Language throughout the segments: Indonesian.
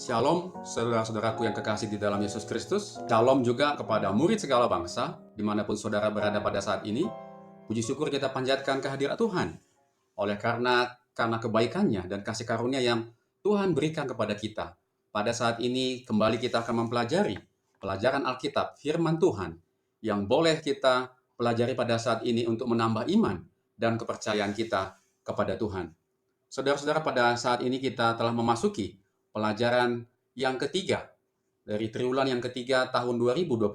Shalom, saudara-saudaraku yang kekasih di dalam Yesus Kristus. Shalom juga kepada murid segala bangsa, dimanapun saudara berada pada saat ini. Puji syukur kita panjatkan kehadirat Tuhan. Karena kebaikannya dan kasih karunia yang Tuhan berikan kepada kita. Pada saat ini kembali kita akan mempelajari pelajaran Alkitab, firman Tuhan, yang boleh kita pelajari pada saat ini untuk menambah iman dan kepercayaan kita kepada Tuhan. Saudara-saudara, pada saat ini kita telah memasuki pelajaran yang ketiga dari triwulan yang ketiga tahun 2025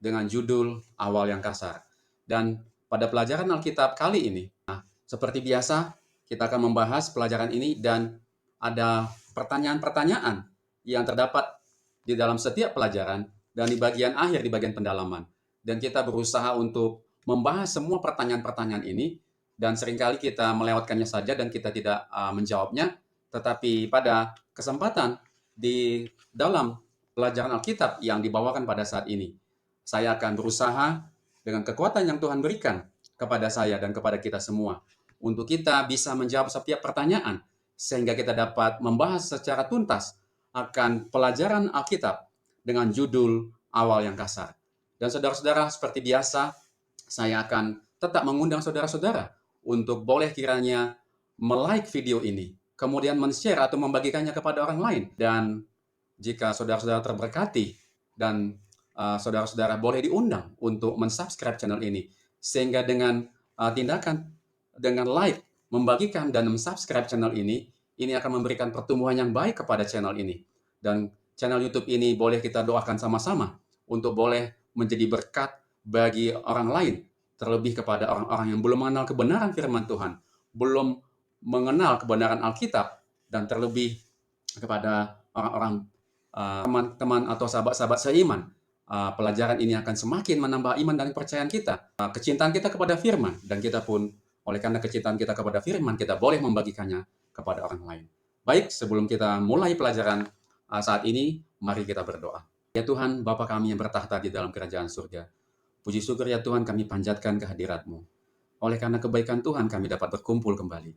dengan judul Awal yang Kasar. Dan pada pelajaran Alkitab kali ini, seperti biasa, kita akan membahas pelajaran ini dan ada pertanyaan-pertanyaan yang terdapat di dalam setiap pelajaran dan di bagian akhir, di bagian pendalaman. Dan kita berusaha untuk membahas semua pertanyaan-pertanyaan ini dan seringkali kita melewatkannya saja dan kita tidak menjawabnya. Tetapi pada kesempatan di dalam pelajaran Alkitab yang dibawakan pada saat ini, saya akan berusaha dengan kekuatan yang Tuhan berikan kepada saya dan kepada kita semua untuk kita bisa menjawab setiap pertanyaan sehingga kita dapat membahas secara tuntas akan pelajaran Alkitab dengan judul Awal yang Kasar. Dan saudara-saudara, seperti biasa, saya akan tetap mengundang saudara-saudara untuk boleh kiranya like video ini, kemudian men-share atau membagikannya kepada orang lain. Dan jika saudara-saudara terberkati dan saudara-saudara boleh diundang untuk mensubscribe channel ini, sehingga dengan tindakan dengan like, membagikan dan mensubscribe channel ini akan memberikan pertumbuhan yang baik kepada channel ini. Dan channel YouTube ini boleh kita doakan sama-sama untuk boleh menjadi berkat bagi orang lain, terlebih kepada orang-orang yang belum mengenal kebenaran firman Tuhan, belum mengenal kebenaran Alkitab, dan terlebih kepada orang-orang teman-teman atau sahabat-sahabat seiman. Pelajaran ini akan semakin menambah iman dan kepercayaan kita, kecintaan kita kepada firman, dan kita pun oleh karena kecintaan kita kepada firman, kita boleh membagikannya kepada orang lain. Baik, sebelum kita mulai pelajaran saat ini, mari kita berdoa. Ya Tuhan, Bapa kami yang bertahta di dalam kerajaan surga, puji syukur ya Tuhan, kami panjatkan kehadirat-Mu. Oleh karena kebaikan Tuhan, kami dapat berkumpul kembali.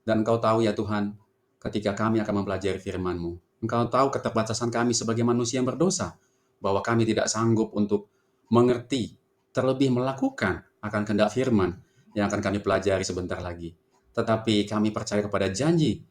Dan Engkau tahu ya Tuhan, ketika kami akan mempelajari firman-Mu, Engkau tahu keterbatasan kami sebagai manusia yang berdosa, bahwa kami tidak sanggup untuk mengerti, terlebih melakukan akan kehendak firman yang akan kami pelajari sebentar lagi. Tetapi kami percaya kepada janji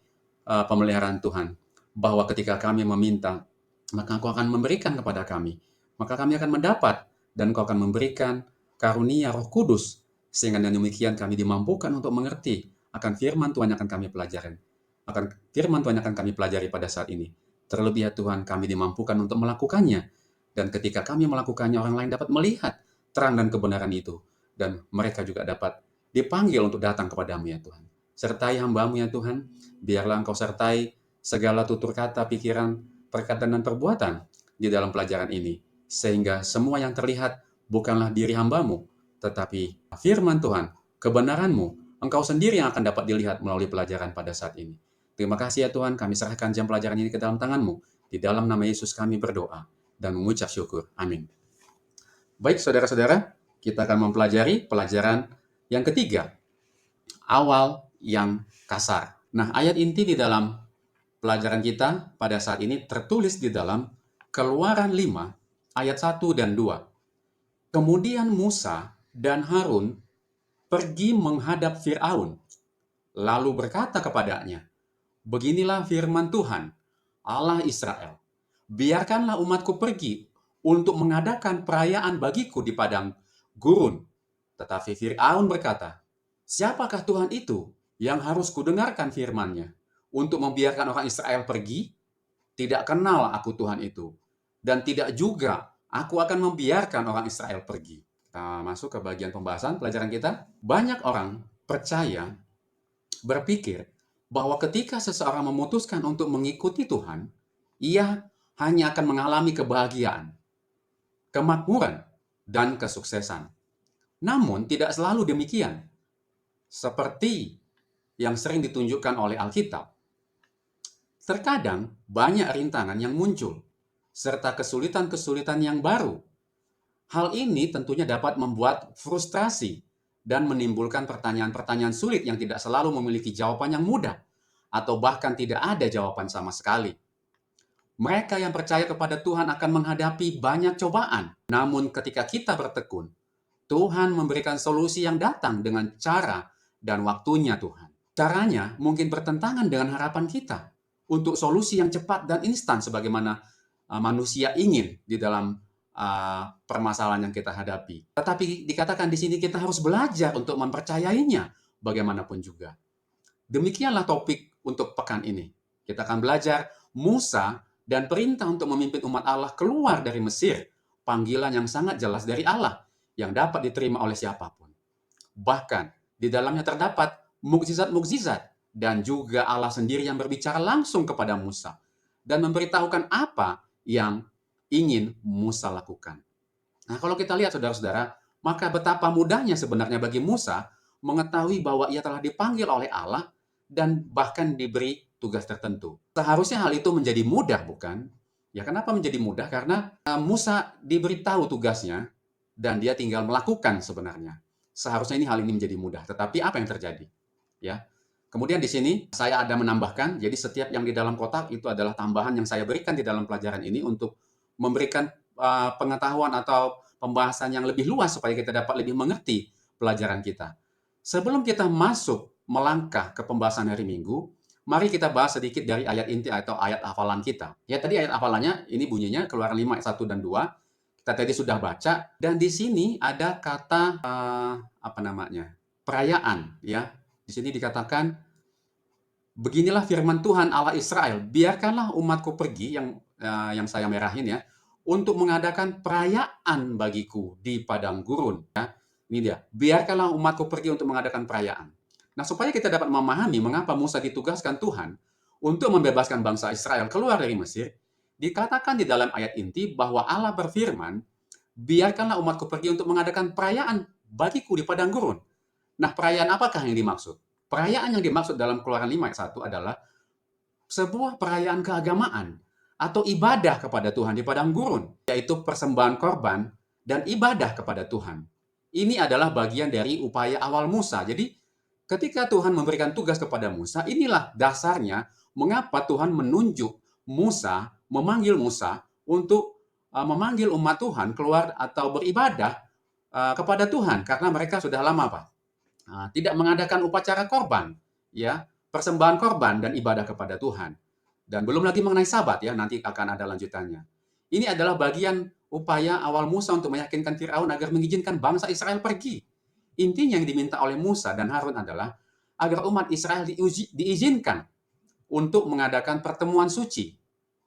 pemeliharaan Tuhan, bahwa ketika kami meminta, maka Engkau akan memberikan kepada kami. Maka kami akan mendapat, dan Engkau akan memberikan karunia Roh Kudus, sehingga dengan demikian kami dimampukan untuk mengerti akan firman Tuhan yang akan kami pelajari. Akan firman Tuhan yang akan kami pelajari pada saat ini. Terlebih ya Tuhan, kami dimampukan untuk melakukannya. Dan ketika kami melakukannya, orang lain dapat melihat terang dan kebenaran itu. Dan mereka juga dapat dipanggil untuk datang kepadamu ya Tuhan. Sertai hamba-Mu ya Tuhan, biarlah Engkau sertai segala tutur kata, pikiran, perkataan, dan perbuatan di dalam pelajaran ini. Sehingga semua yang terlihat bukanlah diri hamba-Mu, tetapi firman Tuhan, kebenaran-Mu, Engkau sendiri yang akan dapat dilihat melalui pelajaran pada saat ini. Terima kasih ya Tuhan, kami serahkan jam pelajaran ini ke dalam tangan-Mu. Di dalam nama Yesus kami berdoa dan mengucap syukur. Amin. Baik saudara-saudara, kita akan mempelajari pelajaran yang ketiga, awal yang kasar. Nah, ayat inti di dalam pelajaran kita pada saat ini tertulis di dalam Keluaran 5 ayat 1 dan 2. Kemudian Musa dan Harun pergi menghadap Fir'aun, lalu berkata kepadanya, "Beginilah firman Tuhan, Allah Israel, biarkanlah umatku pergi untuk mengadakan perayaan bagiku di padang gurun." Tetapi Fir'aun berkata, "Siapakah Tuhan itu yang harus kudengarkan firman-Nya untuk membiarkan orang Israel pergi? Tidak kenal aku Tuhan itu, dan tidak juga aku akan membiarkan orang Israel pergi." Kita masuk ke bagian pembahasan pelajaran kita. Banyak orang percaya, berpikir bahwa ketika seseorang memutuskan untuk mengikuti Tuhan, ia hanya akan mengalami kebahagiaan, kemakmuran, dan kesuksesan. Namun tidak selalu demikian. Seperti yang sering ditunjukkan oleh Alkitab, terkadang banyak rintangan yang muncul, serta kesulitan-kesulitan yang baru. Hal ini tentunya dapat membuat frustrasi dan menimbulkan pertanyaan-pertanyaan sulit yang tidak selalu memiliki jawaban yang mudah, atau bahkan tidak ada jawaban sama sekali. Mereka yang percaya kepada Tuhan akan menghadapi banyak cobaan. Namun ketika kita bertekun, Tuhan memberikan solusi yang datang dengan cara dan waktunya Tuhan. Caranya mungkin bertentangan dengan harapan kita untuk solusi yang cepat dan instan sebagaimana manusia ingin di dalam permasalahan yang kita hadapi. Tetapi dikatakan di sini kita harus belajar untuk mempercayainya bagaimanapun juga. Demikianlah topik untuk pekan ini. Kita akan belajar Musa dan perintah untuk memimpin umat Allah keluar dari Mesir. Panggilan yang sangat jelas dari Allah yang dapat diterima oleh siapapun. Bahkan di dalamnya terdapat mukjizat-mukjizat dan juga Allah sendiri yang berbicara langsung kepada Musa dan memberitahukan apa yang ingin Musa lakukan. Nah, kalau kita lihat saudara-saudara, maka betapa mudahnya sebenarnya bagi Musa mengetahui bahwa ia telah dipanggil oleh Allah dan bahkan diberi tugas tertentu. Seharusnya hal itu menjadi mudah, bukan? Ya, kenapa menjadi mudah? Karena Musa diberitahu tugasnya dan dia tinggal melakukan sebenarnya. Seharusnya hal ini menjadi mudah. Tetapi apa yang terjadi? Ya. Kemudian di sini saya ada menambahkan, jadi setiap yang di dalam kotak itu adalah tambahan yang saya berikan di dalam pelajaran ini untuk memberikan pengetahuan atau pembahasan yang lebih luas supaya kita dapat lebih mengerti pelajaran kita. Sebelum kita masuk melangkah ke pembahasan hari Minggu, mari kita bahas sedikit dari ayat inti atau ayat hafalan kita. Ya, tadi ayat hafalannya ini bunyinya Keluaran 5 ayat 1 dan 2. Kita tadi sudah baca dan di sini ada kata perayaan, ya. Di sini dikatakan beginilah firman Tuhan Allah Israel, biarkanlah umatku pergi yang saya merahin ya, untuk mengadakan perayaan bagiku di padang gurun. Ya. Ini dia, biarkanlah umatku pergi untuk mengadakan perayaan. Nah, supaya kita dapat memahami mengapa Musa ditugaskan Tuhan untuk membebaskan bangsa Israel keluar dari Mesir, dikatakan di dalam ayat inti bahwa Allah berfirman, biarkanlah umatku pergi untuk mengadakan perayaan bagiku di padang gurun. Nah, perayaan apakah yang dimaksud? Perayaan yang dimaksud dalam Keluaran 5 ayat 1 adalah sebuah perayaan keagamaan atau ibadah kepada Tuhan di padang gurun, yaitu persembahan korban dan ibadah kepada Tuhan. Ini adalah bagian dari upaya awal Musa. Jadi, ketika Tuhan memberikan tugas kepada Musa, inilah dasarnya mengapa Tuhan menunjuk Musa, memanggil Musa untuk memanggil umat Tuhan keluar atau beribadah kepada Tuhan, karena mereka sudah lama tidak mengadakan upacara korban, ya, persembahan korban dan ibadah kepada Tuhan. Dan belum lagi mengenai Sabat ya, nanti akan ada lanjutannya. Ini adalah bagian upaya awal Musa untuk meyakinkan Firaun agar mengizinkan bangsa Israel pergi. Intinya yang diminta oleh Musa dan Harun adalah agar umat Israel diizinkan untuk mengadakan pertemuan suci.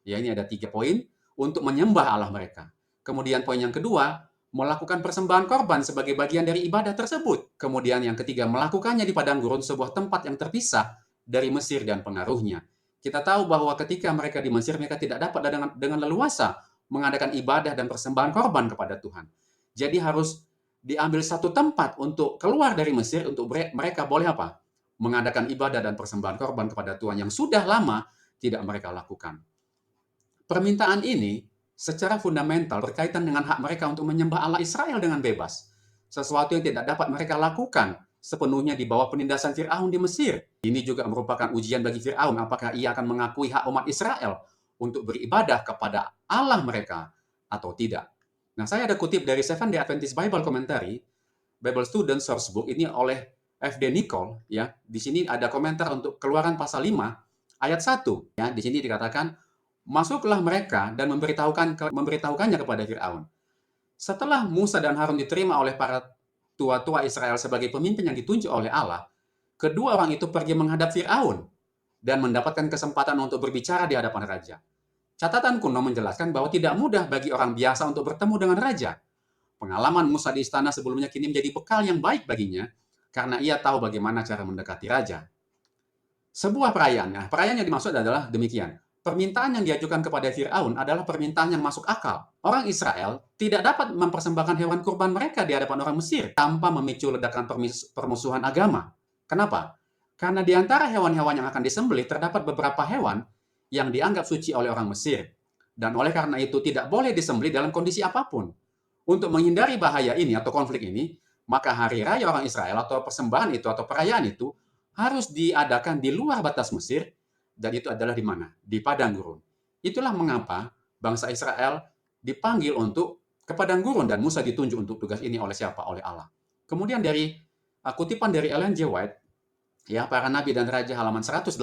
Ya, ini ada 3 poin untuk menyembah Allah mereka. Kemudian poin yang kedua, melakukan persembahan korban sebagai bagian dari ibadah tersebut. Kemudian yang ketiga, melakukannya di padang gurun, sebuah tempat yang terpisah dari Mesir dan pengaruhnya. Kita tahu bahwa ketika mereka di Mesir, mereka tidak dapat dengan leluasa mengadakan ibadah dan persembahan korban kepada Tuhan. Jadi harus diambil satu tempat untuk keluar dari Mesir untuk mereka boleh apa? Mengadakan ibadah dan persembahan korban kepada Tuhan yang sudah lama tidak mereka lakukan. Permintaan ini secara fundamental berkaitan dengan hak mereka untuk menyembah Allah Israel dengan bebas. Sesuatu yang tidak dapat mereka lakukan sepenuhnya di bawah penindasan Firaun di Mesir. Ini juga merupakan ujian bagi Firaun apakah ia akan mengakui hak umat Israel untuk beribadah kepada Allah mereka atau tidak. Nah, saya ada kutip dari Seventh-day Adventist Bible Commentary, Bible Student Sourcebook ini oleh F.D. Nichol ya. Di sini ada komentar untuk Keluaran pasal 5 ayat 1 ya. Di sini dikatakan, masuklah mereka dan memberitahukannya kepada Firaun. Setelah Musa dan Harun diterima oleh para tua-tua Israel sebagai pemimpin yang ditunjuk oleh Allah, kedua orang itu pergi menghadap Firaun dan mendapatkan kesempatan untuk berbicara di hadapan raja. Catatan kuno menjelaskan bahwa tidak mudah bagi orang biasa untuk bertemu dengan raja. Pengalaman Musa di istana sebelumnya kini menjadi bekal yang baik baginya karena ia tahu bagaimana cara mendekati raja. Sebuah perayaan yang dimaksud adalah demikian. permintaan yang diajukan kepada Fir'aun adalah permintaan yang masuk akal. Orang Israel tidak dapat mempersembahkan hewan kurban mereka di hadapan orang Mesir tanpa memicu ledakan permusuhan agama. Kenapa? Karena di antara hewan-hewan yang akan disembelih terdapat beberapa hewan yang dianggap suci oleh orang Mesir. Dan oleh karena itu tidak boleh disembelih dalam kondisi apapun. Untuk menghindari bahaya ini atau konflik ini, maka hari raya orang Israel atau persembahan itu atau perayaan itu harus diadakan di luar batas Mesir, dan itu adalah di mana? Di padang gurun. Itulah mengapa bangsa Israel dipanggil untuk ke padang gurun dan Musa ditunjuk untuk tugas ini oleh siapa? Oleh Allah. Kemudian dari kutipan dari Ellen G. White, ya, Para Nabi dan Raja halaman 180,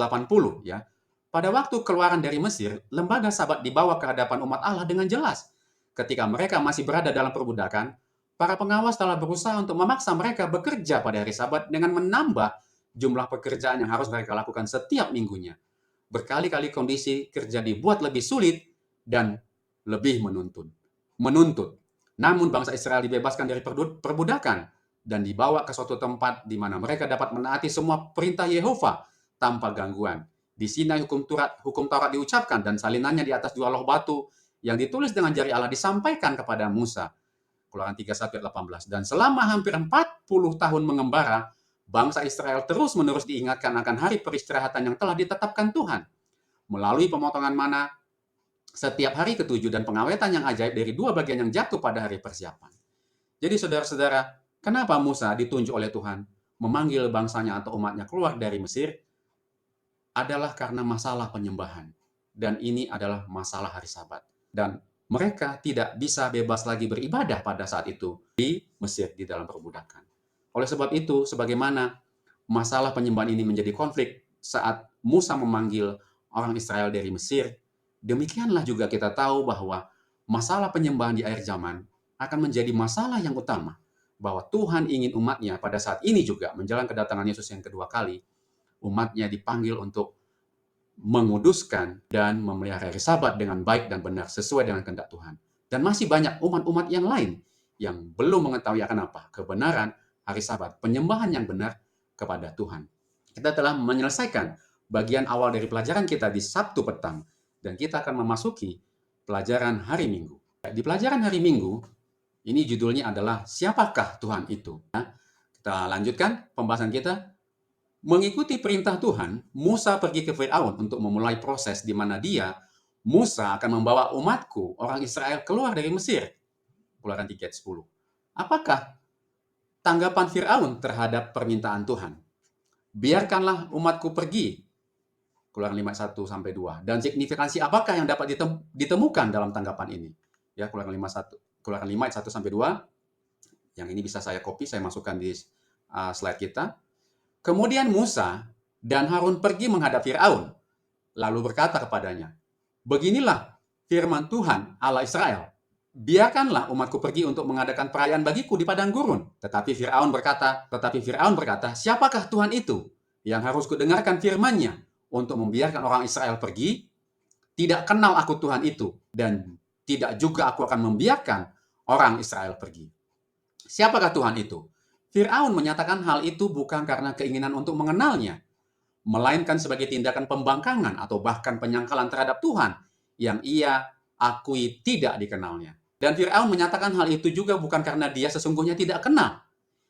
ya. Pada waktu keluaran dari Mesir, lembaga Sabat dibawa ke hadapan umat Allah dengan jelas. Ketika mereka masih berada dalam perbudakan, para pengawas telah berusaha untuk memaksa mereka bekerja pada hari Sabat dengan menambah jumlah pekerjaan yang harus mereka lakukan setiap minggunya. Berkali-kali kondisi kerja dibuat lebih sulit dan lebih menuntut. Namun bangsa Israel dibebaskan dari perbudakan dan dibawa ke suatu tempat di mana mereka dapat menaati semua perintah Yehova tanpa gangguan. Di Sinai hukum Taurat diucapkan dan salinannya di atas 2 loh batu yang ditulis dengan jari Allah disampaikan kepada Musa. Keluaran 31:18. Dan selama hampir 40 tahun mengembara, bangsa Israel terus-menerus diingatkan akan hari peristirahatan yang telah ditetapkan Tuhan. Melalui pemotongan mana setiap hari ke-7 dan pengawetan yang ajaib dari 2 bagian yang jatuh pada hari persiapan. Jadi saudara-saudara, kenapa Musa ditunjuk oleh Tuhan memanggil bangsanya atau umatnya keluar dari Mesir? Adalah karena masalah penyembahan. Dan ini adalah masalah hari Sabat. Dan mereka tidak bisa bebas lagi beribadah pada saat itu di Mesir, di dalam perbudakan. Oleh sebab itu, sebagaimana masalah penyembahan ini menjadi konflik saat Musa memanggil orang Israel dari Mesir, demikianlah juga kita tahu bahwa masalah penyembahan di akhir zaman akan menjadi masalah yang utama. Bahwa Tuhan ingin umatnya pada saat ini juga, menjelang kedatangan Yesus yang kedua kali, umatnya dipanggil untuk menguduskan dan memelihara hari Sabat dengan baik dan benar sesuai dengan kehendak Tuhan. Dan masih banyak umat-umat yang lain yang belum mengetahui akan apa? Kebenaran hari Sabat, penyembahan yang benar kepada Tuhan. Kita telah menyelesaikan bagian awal dari pelajaran kita di Sabtu petang dan kita akan memasuki pelajaran hari Minggu. Di pelajaran hari Minggu, ini judulnya adalah Siapakah Tuhan Itu? Kita lanjutkan pembahasan kita. Mengikuti perintah Tuhan, Musa pergi ke Firaun untuk memulai proses di mana Musa akan membawa umatku, orang Israel, keluar dari Mesir. Keluaran 3:10. Apakah tanggapan Firaun terhadap permintaan Tuhan? Biarkanlah umatku pergi. Keluaran 5:1-2. Dan signifikansi apakah yang dapat ditemukan dalam tanggapan ini? Ya, Keluaran 5:1-2. Yang ini bisa saya copy, saya masukkan di slide kita. Kemudian Musa dan Harun pergi menghadap Firaun, lalu berkata kepadanya, "Beginilah firman Tuhan Allah Israel, biarkanlah umatku pergi untuk mengadakan perayaan bagiku di padang gurun." Tetapi Firaun berkata, "Siapakah Tuhan itu yang harus kudengarkan firman-Nya untuk membiarkan orang Israel pergi? Tidak kenal aku Tuhan itu, dan tidak juga aku akan membiarkan orang Israel pergi." Siapakah Tuhan itu? Firaun menyatakan hal itu bukan karena keinginan untuk mengenalnya, melainkan sebagai tindakan pembangkangan atau bahkan penyangkalan terhadap Tuhan yang ia akui tidak dikenalnya. Dan Firaun menyatakan hal itu juga bukan karena dia sesungguhnya tidak kenal.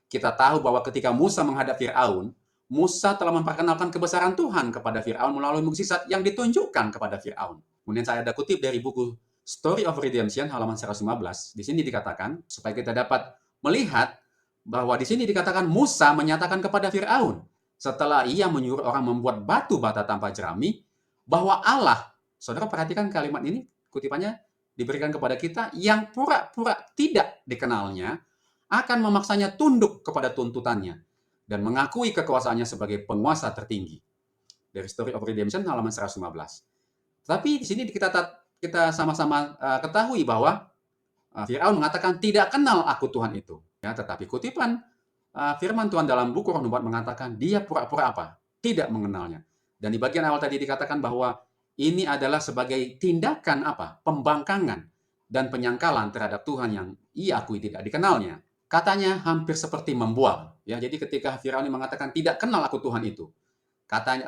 Kita tahu bahwa ketika Musa menghadap Firaun, Musa telah memperkenalkan kebesaran Tuhan kepada Firaun melalui mukjizat yang ditunjukkan kepada Firaun. Kemudian saya ada kutip dari buku Story of Redemption halaman 115. Di sini dikatakan supaya kita dapat melihat bahwa di sini dikatakan Musa menyatakan kepada Firaun setelah ia menyuruh orang membuat batu bata tanpa jerami bahwa Allah, saudara perhatikan kalimat ini, kutipannya diberikan kepada kita, yang pura-pura tidak dikenalnya akan memaksanya tunduk kepada tuntutannya dan mengakui kekuasaannya sebagai penguasa tertinggi. Dari Story of Redemption halaman 115. Tapi di sini kita sama-sama ketahui bahwa Firaun mengatakan tidak kenal aku Tuhan itu. Ya, tetapi kutipan firman Tuhan dalam buku Roh Nubuat mengatakan dia pura-pura apa? Tidak mengenalnya. Dan di bagian awal tadi dikatakan bahwa ini adalah sebagai tindakan apa? Pembangkangan dan penyangkalan terhadap Tuhan yang ia akui tidak dikenalnya. Katanya hampir seperti membual. Ya, jadi ketika Firaun mengatakan tidak kenal aku Tuhan itu,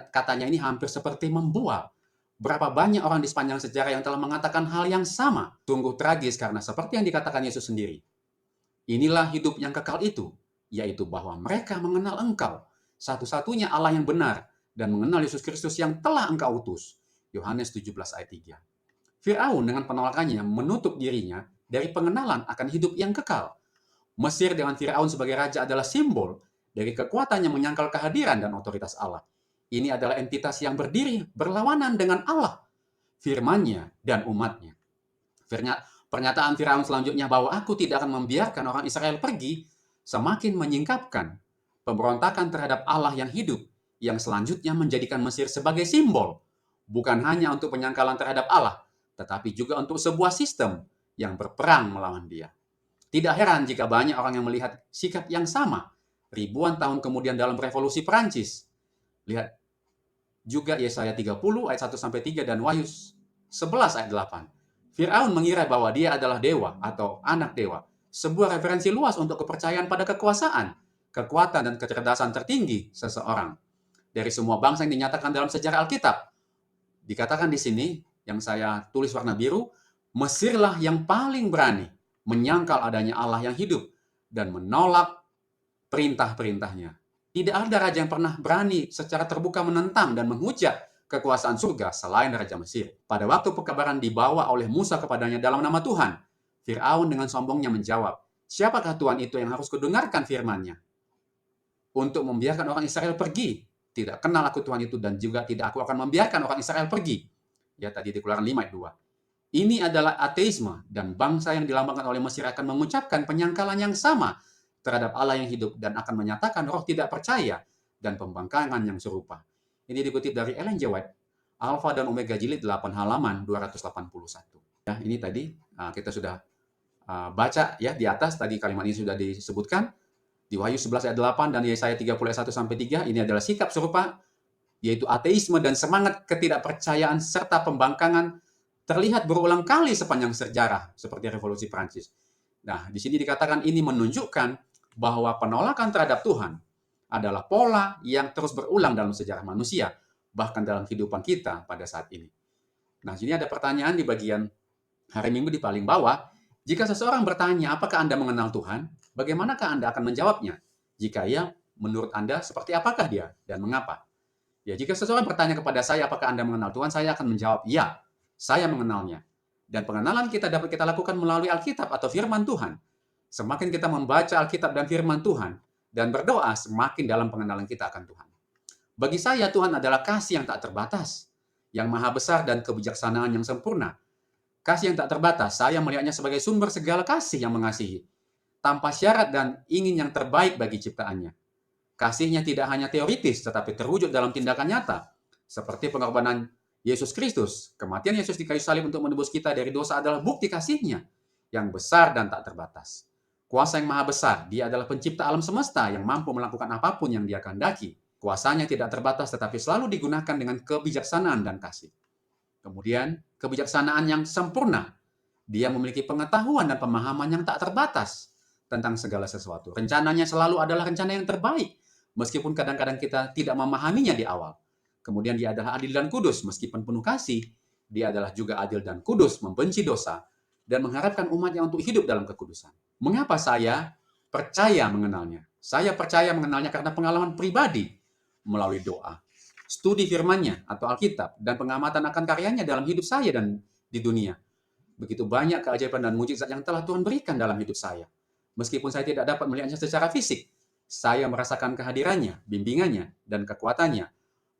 katanya ini hampir seperti membual. Berapa banyak orang di sepanjang sejarah yang telah mengatakan hal yang sama. Sungguh tragis karena seperti yang dikatakan Yesus sendiri. Inilah hidup yang kekal itu, yaitu bahwa mereka mengenal Engkau, satu-satunya Allah yang benar, dan mengenal Yesus Kristus yang telah Engkau utus. Yohanes 17 ayat 3. Firaun dengan penolakannya menutup dirinya dari pengenalan akan hidup yang kekal. Mesir dengan Firaun sebagai raja adalah simbol dari kekuatan yang menyangkal kehadiran dan otoritas Allah. Ini adalah entitas yang berdiri berlawanan dengan Allah, firman-Nya, dan umat-Nya. Pernyataan Firaun selanjutnya bahwa aku tidak akan membiarkan orang Israel pergi semakin menyingkapkan pemberontakan terhadap Allah yang hidup yang selanjutnya menjadikan Mesir sebagai simbol bukan hanya untuk penyangkalan terhadap Allah, tetapi juga untuk sebuah sistem yang berperang melawan Dia. Tidak heran jika banyak orang yang melihat sikap yang sama ribuan tahun kemudian dalam revolusi Perancis. Lihat juga Yesaya 30 ayat 1 sampai 3 dan Wahyu 11 ayat 8. Firaun mengira bahwa dia adalah dewa atau anak dewa, sebuah referensi luas untuk kepercayaan pada kekuasaan, kekuatan dan kecerdasan tertinggi seseorang. Dari semua bangsa yang dinyatakan dalam sejarah Alkitab, dikatakan di sini yang saya tulis warna biru, Mesirlah yang paling berani menyangkal adanya Allah yang hidup dan menolak perintah-perintahnya. Tidak ada raja yang pernah berani secara terbuka menentang dan menghujat kekuasaan surga selain Raja Mesir. Pada waktu pekabaran dibawa oleh Musa kepadanya dalam nama Tuhan, Firaun dengan sombongnya menjawab, siapakah Tuhan itu yang harus kudengarkan firman-Nya? Untuk membiarkan orang Israel pergi. Tidak kenal aku Tuhan itu dan juga tidak aku akan membiarkan orang Israel pergi. Ya tadi di Keluaran 5 ayat 2. Ini adalah ateisme dan bangsa yang dilambangkan oleh Mesir akan mengucapkan penyangkalan yang sama terhadap Allah yang hidup dan akan menyatakan roh tidak percaya dan pembangkangan yang serupa. Ini dikutip dari Ellen G. White, Alpha dan Omega Jilid 8 halaman 281. Ya, ini tadi kita sudah baca ya di atas, tadi kalimat ini sudah disebutkan. Di Wahyu 11 ayat 8 dan Yesaya 30 ayat 1 sampai 3, ini adalah sikap serupa, yaitu ateisme dan semangat ketidakpercayaan serta pembangkangan terlihat berulang kali sepanjang sejarah seperti revolusi Prancis. Nah, di sini dikatakan ini menunjukkan bahwa penolakan terhadap Tuhan adalah pola yang terus berulang dalam sejarah manusia, bahkan dalam kehidupan kita pada saat ini. Nah, sini ada pertanyaan di bagian hari Minggu di paling bawah. Jika seseorang bertanya, apakah Anda mengenal Tuhan? Bagaimanakah Anda akan menjawabnya? Jika iya, menurut Anda seperti apakah dia dan mengapa? Ya, jika seseorang bertanya kepada saya, apakah Anda mengenal Tuhan? Saya akan menjawab, ya, saya mengenalnya. Dan pengenalan kita dapat kita lakukan melalui Alkitab atau firman Tuhan. Semakin kita membaca Alkitab dan firman Tuhan dan berdoa, semakin dalam pengenalan kita akan Tuhan. Bagi saya, Tuhan adalah kasih yang tak terbatas, yang maha besar dan kebijaksanaan yang sempurna. Kasih yang tak terbatas, saya melihatnya sebagai sumber segala kasih yang mengasihi, tanpa syarat dan ingin yang terbaik bagi ciptaannya. Kasihnya tidak hanya teoritis, tetapi terwujud dalam tindakan nyata, seperti pengorbanan Yesus Kristus. Kematian Yesus di kayu salib untuk menebus kita dari dosa adalah bukti kasihnya yang besar dan tak terbatas. Kuasa yang maha besar, dia adalah pencipta alam semesta yang mampu melakukan apapun yang dia kehendaki. Kuasanya tidak terbatas, tetapi selalu digunakan dengan kebijaksanaan dan kasih. Kemudian, kebijaksanaan yang sempurna. Dia memiliki pengetahuan dan pemahaman yang tak terbatas tentang segala sesuatu. Rencananya selalu adalah rencana yang terbaik, meskipun kadang-kadang kita tidak memahaminya di awal. Kemudian dia adalah adil dan kudus, meskipun penuh kasih. Dia adalah juga adil dan kudus, membenci dosa, dan mengharapkan umatnya untuk hidup dalam kekudusan. Mengapa saya percaya mengenalnya? Saya percaya mengenalnya karena pengalaman pribadi melalui doa, studi firman-Nya atau Alkitab, dan pengamatan akan karyanya dalam hidup saya dan di dunia. Begitu banyak keajaiban dan mujizat yang telah Tuhan berikan dalam hidup saya. Meskipun saya tidak dapat melihatnya secara fisik, saya merasakan kehadirannya, bimbingannya, dan kekuatannya.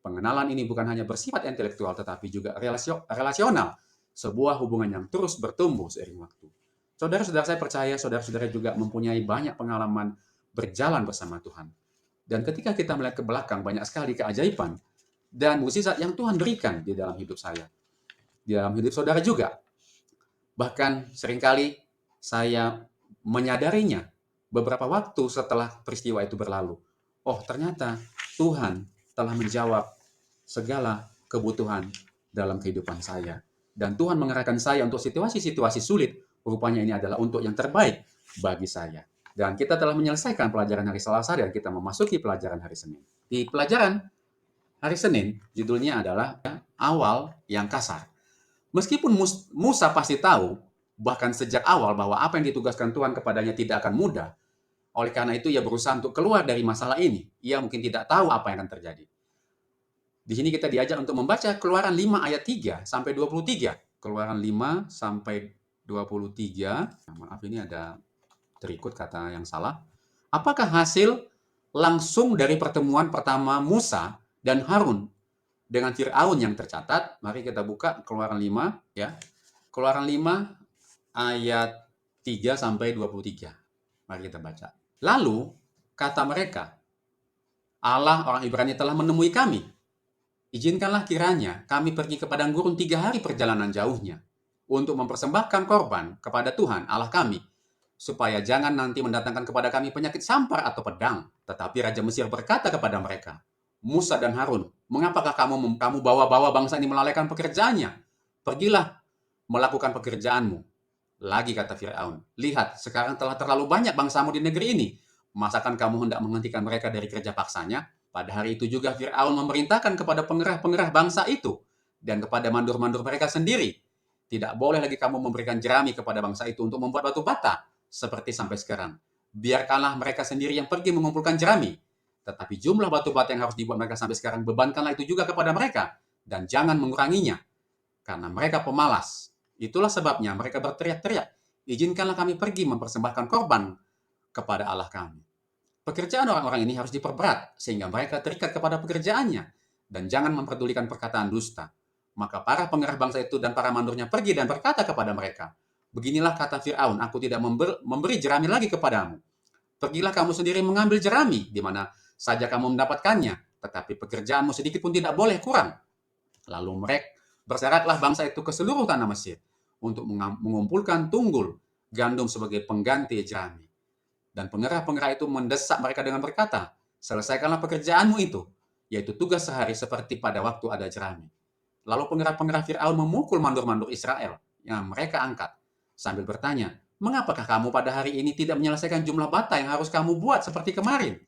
Pengenalan ini bukan hanya bersifat intelektual, tetapi juga relasional, sebuah hubungan yang terus bertumbuh seiring waktu. Saudara-saudara, saya percaya saudara-saudara juga mempunyai banyak pengalaman berjalan bersama Tuhan. Dan ketika kita melihat ke belakang, banyak sekali keajaiban dan mukjizat yang Tuhan berikan di dalam hidup saya. Di dalam hidup saudara juga. Bahkan seringkali saya menyadarinya beberapa waktu setelah peristiwa itu berlalu. Oh, ternyata Tuhan telah menjawab segala kebutuhan dalam kehidupan saya. Dan Tuhan mengerahkan saya untuk situasi-situasi sulit. Rupanya ini adalah untuk yang terbaik bagi saya. Dan kita telah menyelesaikan pelajaran hari Selasa dan kita memasuki pelajaran hari Senin. Di pelajaran Hari Senin, judulnya adalah awal yang kasar. Meskipun Musa pasti tahu, bahkan sejak awal bahwa apa yang ditugaskan Tuhan kepadanya tidak akan mudah, oleh karena itu ia berusaha untuk keluar dari masalah ini. Ia mungkin tidak tahu apa yang akan terjadi. Di sini kita diajak untuk membaca Keluaran 5 ayat 3 sampai 23. Keluaran 5 sampai 23. Maaf, ini ada terikut kata yang salah. Apakah hasil langsung dari pertemuan pertama Musa dan Harun dengan Fir'aun yang tercatat? Mari kita buka Keluaran 5 ya. Keluaran 5 ayat 3 sampai 23. Mari kita baca. Lalu kata mereka, Allah orang Ibrani telah menemui kami. Izinkanlah kiranya kami pergi ke padang gurun 3 hari perjalanan jauhnya untuk mempersembahkan korban kepada Tuhan Allah kami, supaya jangan nanti mendatangkan kepada kami penyakit sampar atau pedang. Tetapi Raja Mesir berkata kepada mereka, Musa dan Harun, mengapakah kamu bawa-bawa bangsa ini melalaikan pekerjaannya? Pergilah melakukan pekerjaanmu. Lagi kata Firaun, lihat, sekarang telah terlalu banyak bangsamu di negeri ini. Masakan kamu hendak menghentikan mereka dari kerja paksanya? Pada hari itu juga Firaun memerintahkan kepada pengerah-pengerah bangsa itu dan kepada mandur-mandur mereka sendiri, tidak boleh lagi kamu memberikan jerami kepada bangsa itu untuk membuat batu bata, seperti sampai sekarang. Biarkanlah mereka sendiri yang pergi mengumpulkan jerami. Tetapi jumlah batu bata yang harus dibuat mereka sampai sekarang, bebankanlah itu juga kepada mereka, dan jangan menguranginya, karena mereka pemalas. Itulah sebabnya mereka berteriak-teriak, izinkanlah kami pergi mempersembahkan korban kepada Allah kami. Pekerjaan orang-orang ini harus diperberat, sehingga mereka terikat kepada pekerjaannya, dan jangan memperdulikan perkataan dusta. Maka para pengerah bangsa itu dan para mandornya pergi dan berkata kepada mereka, beginilah kata Fir'aun, aku tidak memberi jerami lagi kepadamu. Pergilah kamu sendiri mengambil jerami, di mana saja kamu mendapatkannya, tetapi pekerjaanmu sedikit pun tidak boleh kurang. Lalu mereka berseraklah bangsa itu ke seluruh tanah Mesir untuk mengumpulkan tunggul gandum sebagai pengganti jerami. Dan pengerah-pengerah itu mendesak mereka dengan berkata, selesaikanlah pekerjaanmu itu, yaitu tugas sehari seperti pada waktu ada jerami. Lalu pengerah-pengerah Fir'aun memukul mandur-mandur Israel yang mereka angkat, sambil bertanya, mengapakah kamu pada hari ini tidak menyelesaikan jumlah bata yang harus kamu buat seperti kemarin?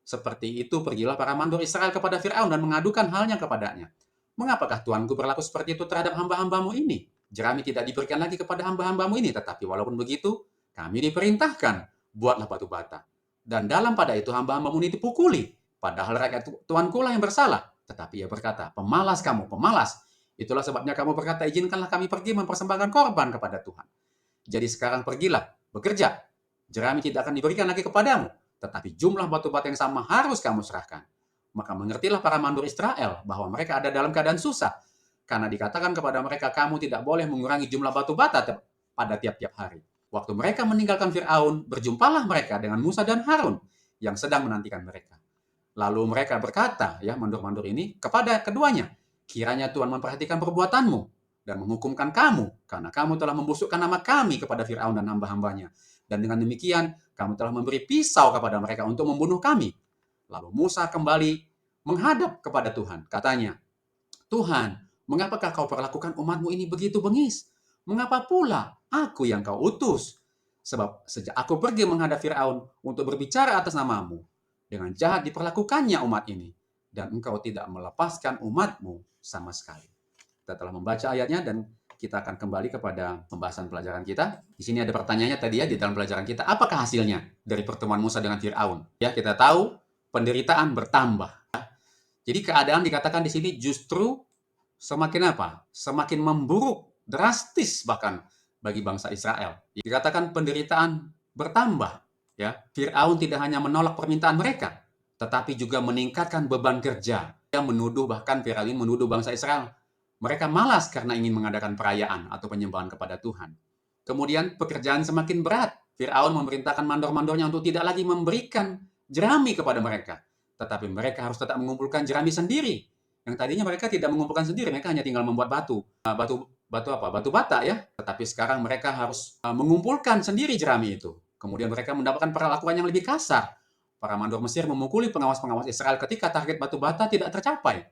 Seperti itu pergilah para mandur Israel kepada Fir'aun dan mengadukan halnya kepadanya. Mengapakah Tuanku berlaku seperti itu terhadap hamba-hambamu ini? Jerami tidak diberikan lagi kepada hamba-hambamu ini, tetapi walaupun begitu, kami diperintahkan, buatlah batu bata. Dan dalam pada itu hamba-hambamu ini dipukuli, padahal rakyat Tuanku lah yang bersalah. Tetapi ia berkata, pemalas kamu, pemalas. Itulah sebabnya kamu berkata, izinkanlah kami pergi mempersembahkan korban kepada Tuhan. Jadi sekarang pergilah, bekerja. Jerami tidak akan diberikan lagi kepadamu, tetapi jumlah batu bata yang sama harus kamu serahkan. Maka mengertilah para mandur Israel bahwa mereka ada dalam keadaan susah, karena dikatakan kepada mereka, kamu tidak boleh mengurangi jumlah batu bata pada tiap-tiap hari. Waktu mereka meninggalkan Fir'aun, berjumpalah mereka dengan Musa dan Harun yang sedang menantikan mereka. Lalu mereka berkata, ya mandur-mandur ini, kepada keduanya, kiranya Tuhan memperhatikan perbuatanmu dan menghukumkan kamu, karena kamu telah membusukkan nama kami kepada Fir'aun dan hamba-hambanya. Dan dengan demikian, kamu telah memberi pisau kepada mereka untuk membunuh kami. Lalu Musa kembali menghadap kepada Tuhan. Katanya, Tuhan, mengapakah kau perlakukan umatmu ini begitu bengis? Mengapa pula aku yang kau utus? Sebab sejak aku pergi menghadap Fir'aun untuk berbicara atas namamu, dengan jahat diperlakukannya umat ini, dan engkau tidak melepaskan umatmu sama sekali. Kita telah membaca ayatnya dan kita akan kembali kepada pembahasan pelajaran kita. Di sini ada pertanyaannya tadi ya di dalam pelajaran kita. Apakah hasilnya dari pertemuan Musa dengan Fir'aun? Ya, kita tahu penderitaan bertambah. Jadi keadaan dikatakan di sini justru semakin apa? Semakin memburuk, drastis bahkan bagi bangsa Israel. Dikatakan penderitaan bertambah. Ya, Fir'aun tidak hanya menolak permintaan mereka, tetapi juga meningkatkan beban kerja. Dia menuduh, bahkan Fir'aun menuduh bangsa Israel, mereka malas karena ingin mengadakan perayaan atau penyembahan kepada Tuhan. Kemudian pekerjaan semakin berat. Fir'aun memerintahkan mandor-mandornya untuk tidak lagi memberikan jerami kepada mereka, tetapi mereka harus tetap mengumpulkan jerami sendiri. Yang tadinya mereka tidak mengumpulkan sendiri, mereka hanya tinggal membuat batu bata ya. Tetapi sekarang mereka harus mengumpulkan sendiri jerami itu. Kemudian mereka mendapatkan perlakuan yang lebih kasar. Para mandor Mesir memukuli pengawas-pengawas Israel ketika target batu bata tidak tercapai.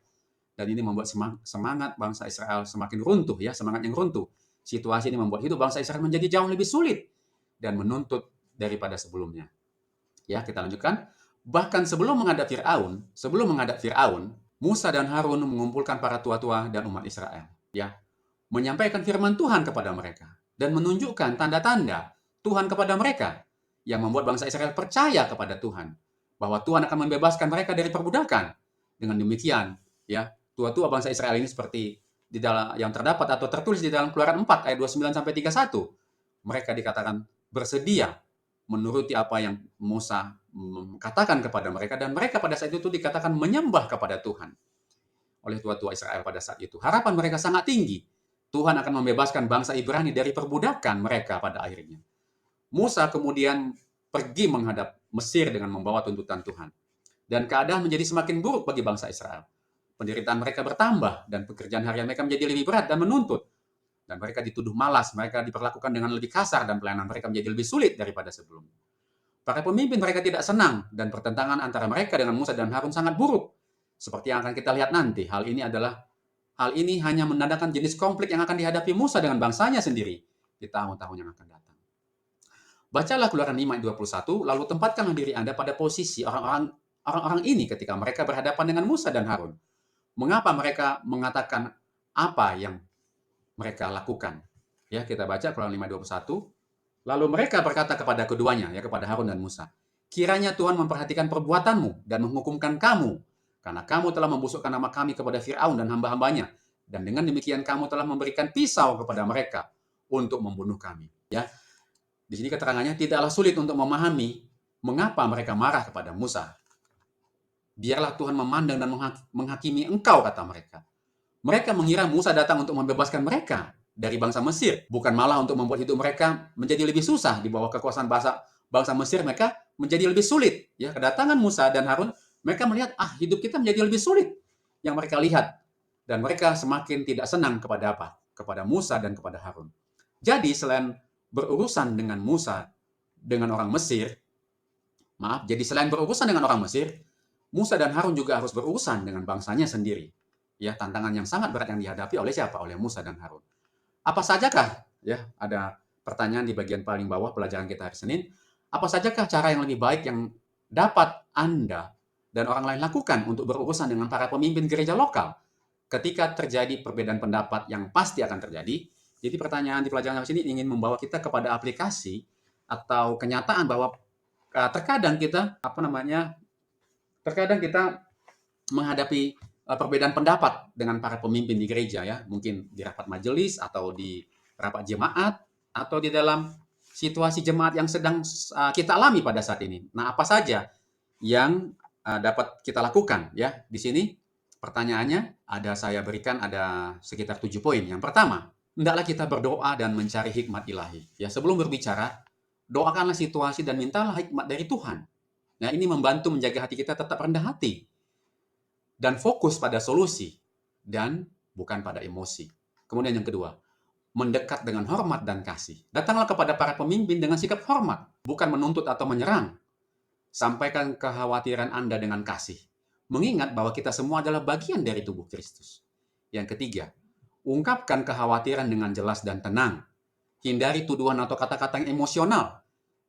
Dan ini membuat semangat bangsa Israel semakin runtuh ya, semangat yang runtuh. Situasi ini membuat hidup bangsa Israel menjadi jauh lebih sulit dan menuntut daripada sebelumnya. Ya, kita lanjutkan. Bahkan sebelum menghadap Fir'aun, Musa dan Harun mengumpulkan para tua-tua dan umat Israel, ya, menyampaikan firman Tuhan kepada mereka dan menunjukkan tanda-tanda Tuhan kepada mereka yang membuat bangsa Israel percaya kepada Tuhan bahwa Tuhan akan membebaskan mereka dari perbudakan. Dengan demikian, ya, tua-tua bangsa Israel ini seperti di dalam yang terdapat atau tertulis di dalam Keluaran 4 ayat 29 sampai 31. Mereka dikatakan bersedia menuruti apa yang Musa katakan kepada mereka, dan mereka pada saat itu dikatakan menyembah kepada Tuhan oleh tua-tua Israel pada saat itu. Harapan mereka sangat tinggi. Tuhan akan membebaskan bangsa Ibrani dari perbudakan mereka pada akhirnya. Musa kemudian pergi menghadap Mesir dengan membawa tuntutan Tuhan. Dan keadaan menjadi semakin buruk bagi bangsa Israel. Penderitaan mereka bertambah dan pekerjaan harian mereka menjadi lebih berat dan menuntut. Dan mereka dituduh malas, mereka diperlakukan dengan lebih kasar dan pelayanan mereka menjadi lebih sulit daripada sebelumnya. Para pemimpin mereka tidak senang dan pertentangan antara mereka dengan Musa dan Harun sangat buruk. Seperti yang akan kita lihat nanti, hal ini hanya menandakan jenis konflik yang akan dihadapi Musa dengan bangsanya sendiri di tahun-tahun yang akan datang. Bacalah Keluaran 5 ayat 21, lalu tempatkanlah diri Anda pada posisi orang-orang ini ketika mereka berhadapan dengan Musa dan Harun. Mengapa mereka mengatakan apa yang mereka lakukan? Ya, kita baca Keluaran 5 ayat 21. Lalu mereka berkata kepada keduanya, ya, kepada Harun dan Musa, kiranya Tuhan memperhatikan perbuatanmu dan menghukumkan kamu, karena kamu telah membusukkan nama kami kepada Fir'aun dan hamba-hambanya, dan dengan demikian kamu telah memberikan pisau kepada mereka untuk membunuh kami. Ya, di sini keterangannya tidaklah sulit untuk memahami mengapa mereka marah kepada Musa. Biarlah Tuhan memandang dan menghakimi engkau, kata mereka. Mereka mengira Musa datang untuk membebaskan mereka dari bangsa Mesir, bukan malah untuk membuat hidup mereka menjadi lebih susah di bawah kekuasaan bangsa Mesir. Mereka menjadi lebih sulit. Ya, kedatangan Musa dan Harun, mereka melihat, hidup kita menjadi lebih sulit. Yang mereka lihat, dan mereka semakin tidak senang kepada apa? Kepada Musa dan kepada Harun. Jadi selain berurusan dengan Musa dengan orang Mesir, jadi selain berurusan dengan orang Mesir, Musa dan Harun juga harus berurusan dengan bangsanya sendiri. Ya, tantangan yang sangat berat yang dihadapi oleh siapa? Oleh Musa dan Harun. Apa sajakah? Ya, ada pertanyaan di bagian paling bawah pelajaran kita hari Senin. Apa sajakah cara yang lebih baik yang dapat Anda dan orang lain lakukan untuk berurusan dengan para pemimpin gereja lokal ketika terjadi perbedaan pendapat yang pasti akan terjadi? Jadi pertanyaan di pelajaran hari ini ingin membawa kita kepada aplikasi atau kenyataan bahwa terkadang kita menghadapi perbedaan pendapat dengan para pemimpin di gereja, ya, mungkin di rapat majelis atau di rapat jemaat atau di dalam situasi jemaat yang sedang kita alami pada saat ini. Nah, apa saja yang dapat kita lakukan, ya? Di sini pertanyaannya saya berikan ada sekitar 7 poin. Yang pertama, hendaklah kita berdoa dan mencari hikmat ilahi. Ya, sebelum berbicara, doakanlah situasi dan mintalah hikmat dari Tuhan. Nah, ini membantu menjaga hati kita tetap rendah hati dan fokus pada solusi dan bukan pada emosi. Kemudian yang kedua, mendekat dengan hormat dan kasih. Datanglah kepada para pemimpin dengan sikap hormat, bukan menuntut atau menyerang. Sampaikan kekhawatiran Anda dengan kasih, mengingat bahwa kita semua adalah bagian dari tubuh Kristus. Yang ketiga, ungkapkan kekhawatiran dengan jelas dan tenang. Hindari tuduhan atau kata-kata yang emosional.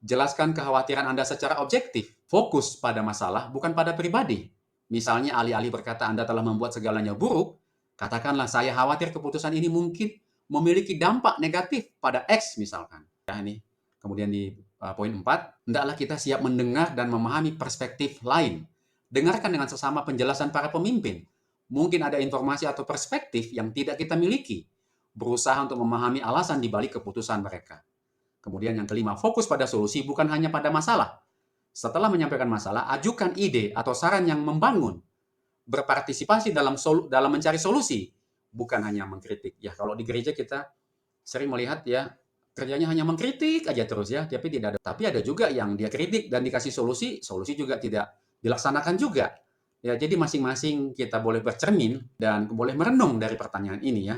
Jelaskan kekhawatiran Anda secara objektif. Fokus pada masalah, bukan pada pribadi. Misalnya alih-alih berkata Anda telah membuat segalanya buruk, katakanlah saya khawatir keputusan ini mungkin memiliki dampak negatif pada X misalkan. Ya, ini. Kemudian di poin 4, hendaklah kita siap mendengar dan memahami perspektif lain. Dengarkan dengan sesama penjelasan para pemimpin. Mungkin ada informasi atau perspektif yang tidak kita miliki. Berusaha untuk memahami alasan di balik keputusan mereka. Kemudian yang kelima, fokus pada solusi bukan hanya pada masalah. Setelah menyampaikan masalah, ajukan ide atau saran yang membangun. Berpartisipasi dalam mencari solusi, bukan hanya mengkritik. Ya, kalau di gereja kita sering melihat, ya, kerjanya hanya mengkritik aja terus, ya, tapi ada juga yang dia kritik dan dikasih solusi juga tidak dilaksanakan juga. Ya, jadi masing-masing kita boleh bercermin dan boleh merenung dari pertanyaan ini, ya.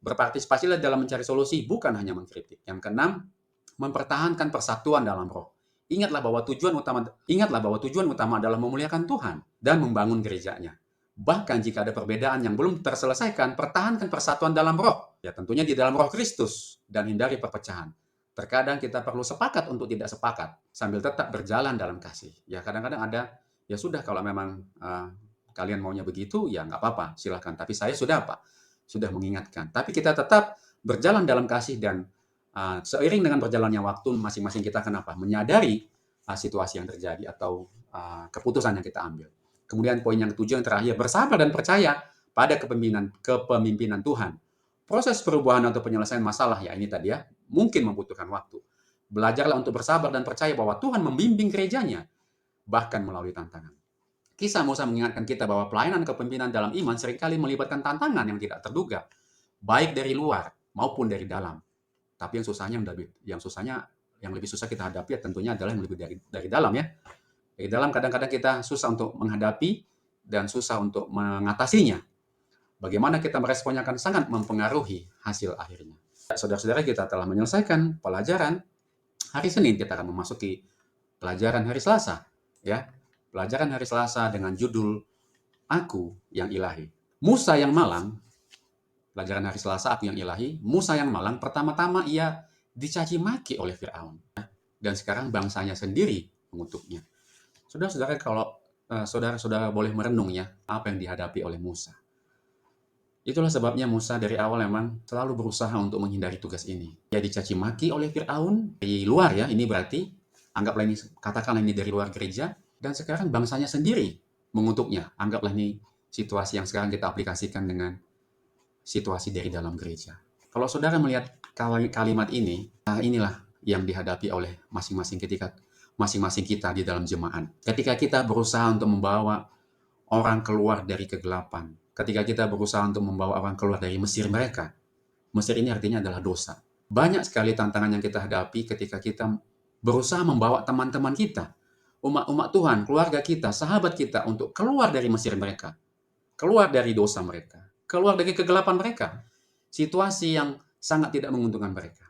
Berpartisipasilah dalam mencari solusi, bukan hanya mengkritik. Yang keenam, mempertahankan persatuan dalam roh. Ingatlah bahwa tujuan utama adalah memuliakan Tuhan dan membangun gerejanya. Bahkan jika ada perbedaan yang belum terselesaikan, pertahankan persatuan dalam roh. Ya, tentunya di dalam roh Kristus, dan hindari perpecahan. Terkadang kita perlu sepakat untuk tidak sepakat, sambil tetap berjalan dalam kasih. Ya, kadang-kadang ada, ya sudah, kalau memang Kalian maunya begitu, ya nggak apa-apa, silahkan. Tapi saya sudah apa? Sudah mengingatkan. Tapi kita tetap berjalan dalam kasih dan seiring dengan berjalannya waktu, masing-masing kita akan apa? Menyadari situasi yang terjadi atau keputusan yang kita ambil. Kemudian poin yang ketujuh yang terakhir, bersabar dan percaya pada kepemimpinan Tuhan. Proses perubahan atau penyelesaian masalah ya ini tadi ya, mungkin membutuhkan waktu. Belajarlah untuk bersabar dan percaya bahwa Tuhan membimbing gerejanya, bahkan melalui tantangan. Kisah Musa mengingatkan kita bahwa pelayanan kepemimpinan dalam iman seringkali melibatkan tantangan yang tidak terduga, baik dari luar maupun dari dalam. Tapi yang lebih susah kita hadapi ya tentunya adalah yang lebih dari dalam ya. Dari dalam kadang-kadang kita susah untuk menghadapi dan susah untuk mengatasinya. Bagaimana kita meresponnya akan sangat mempengaruhi hasil akhirnya. Saudara-saudara, kita telah menyelesaikan pelajaran hari Senin, kita akan memasuki pelajaran hari Selasa. Ya, pelajaran hari Selasa dengan judul Aku yang Ilahi. Musa yang malang, pelajaran hari Selasa Aku yang Ilahi. Musa yang malang, pertama-tama ia dicaci maki oleh Firaun. Dan sekarang bangsanya sendiri mengutuknya. Saudara-saudara, kalau saudara-saudara boleh merenung ya, apa yang dihadapi oleh Musa. Itulah sebabnya Musa dari awal memang selalu berusaha untuk menghindari tugas ini. Dia dicaci maki oleh Firaun dari luar ya, ini berarti anggaplah ini, katakanlah ini dari luar gereja, dan sekarang bangsanya sendiri mengutuknya. Anggaplah ini situasi yang sekarang kita aplikasikan dengan situasi dari dalam gereja. Kalau saudara melihat kalimat ini, inilah yang dihadapi oleh masing-masing kita di dalam jemaat. Ketika kita berusaha untuk membawa orang keluar dari kegelapan, ketika kita berusaha untuk membawa orang keluar dari Mesir mereka. Mesir ini artinya adalah dosa. Banyak sekali tantangan yang kita hadapi ketika kita berusaha membawa teman-teman kita, umat-umat Tuhan, keluarga kita, sahabat kita untuk keluar dari Mesir mereka, keluar dari dosa mereka, keluar dari kegelapan mereka. Situasi yang sangat tidak menguntungkan mereka.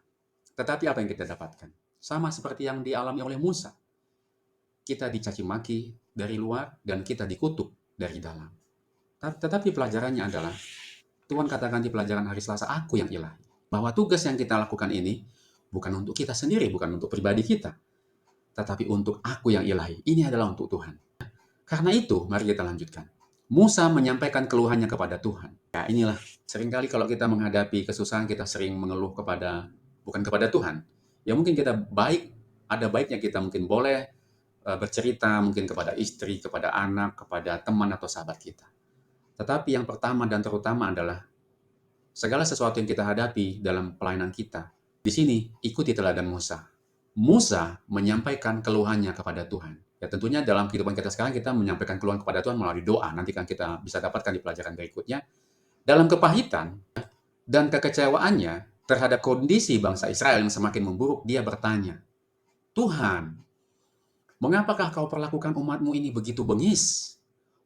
Tetapi apa yang kita dapatkan? Sama seperti yang dialami oleh Musa. Kita dicaci maki dari luar dan kita dikutuk dari dalam. Tetapi pelajarannya adalah, Tuhan katakan di pelajaran hari Selasa, Aku yang ilahi. Bahwa tugas yang kita lakukan ini bukan untuk kita sendiri, bukan untuk pribadi kita. Tetapi untuk Aku yang ilahi. Ini adalah untuk Tuhan. Karena itu, mari kita lanjutkan. Musa menyampaikan keluhannya kepada Tuhan. Ya inilah, seringkali kalau kita menghadapi kesusahan, kita sering mengeluh bukan kepada Tuhan. Ya mungkin kita ada baiknya kita mungkin boleh bercerita mungkin kepada istri, kepada anak, kepada teman atau sahabat kita. Tetapi yang pertama dan terutama adalah segala sesuatu yang kita hadapi dalam pelayanan kita. Di sini, ikuti teladan Musa. Musa menyampaikan keluhannya kepada Tuhan. Ya tentunya dalam kehidupan kita sekarang kita menyampaikan keluhan kepada Tuhan melalui doa. Nanti kan kita bisa dapatkan di pelajaran berikutnya. Dalam kepahitan dan kekecewaannya terhadap kondisi bangsa Israel yang semakin memburuk, dia bertanya, Tuhan, mengapakah kau perlakukan umatmu ini begitu bengis?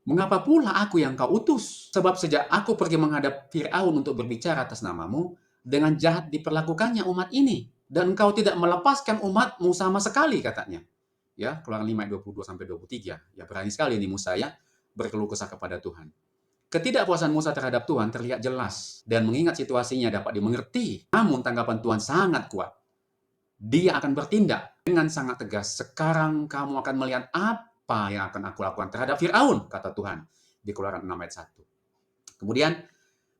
Mengapa pula aku yang kau utus? Sebab sejak aku pergi menghadap Fir'aun untuk berbicara atas namamu, dengan jahat diperlakukannya umat ini. Dan engkau tidak melepaskan umatmu sama sekali, katanya. Ya, Keluaran 5 ayat 22-23. Ya, berani sekali ini Musa ya, berkeluh kesah kepada Tuhan. Ketidakpuasan Musa terhadap Tuhan terlihat jelas. Dan mengingat situasinya dapat dimengerti. Namun tanggapan Tuhan sangat kuat. Dia akan bertindak dengan sangat tegas. Sekarang kamu akan melihat apa yang akan aku lakukan terhadap Fir'aun, kata Tuhan di Keluaran 6 ayat 1. Kemudian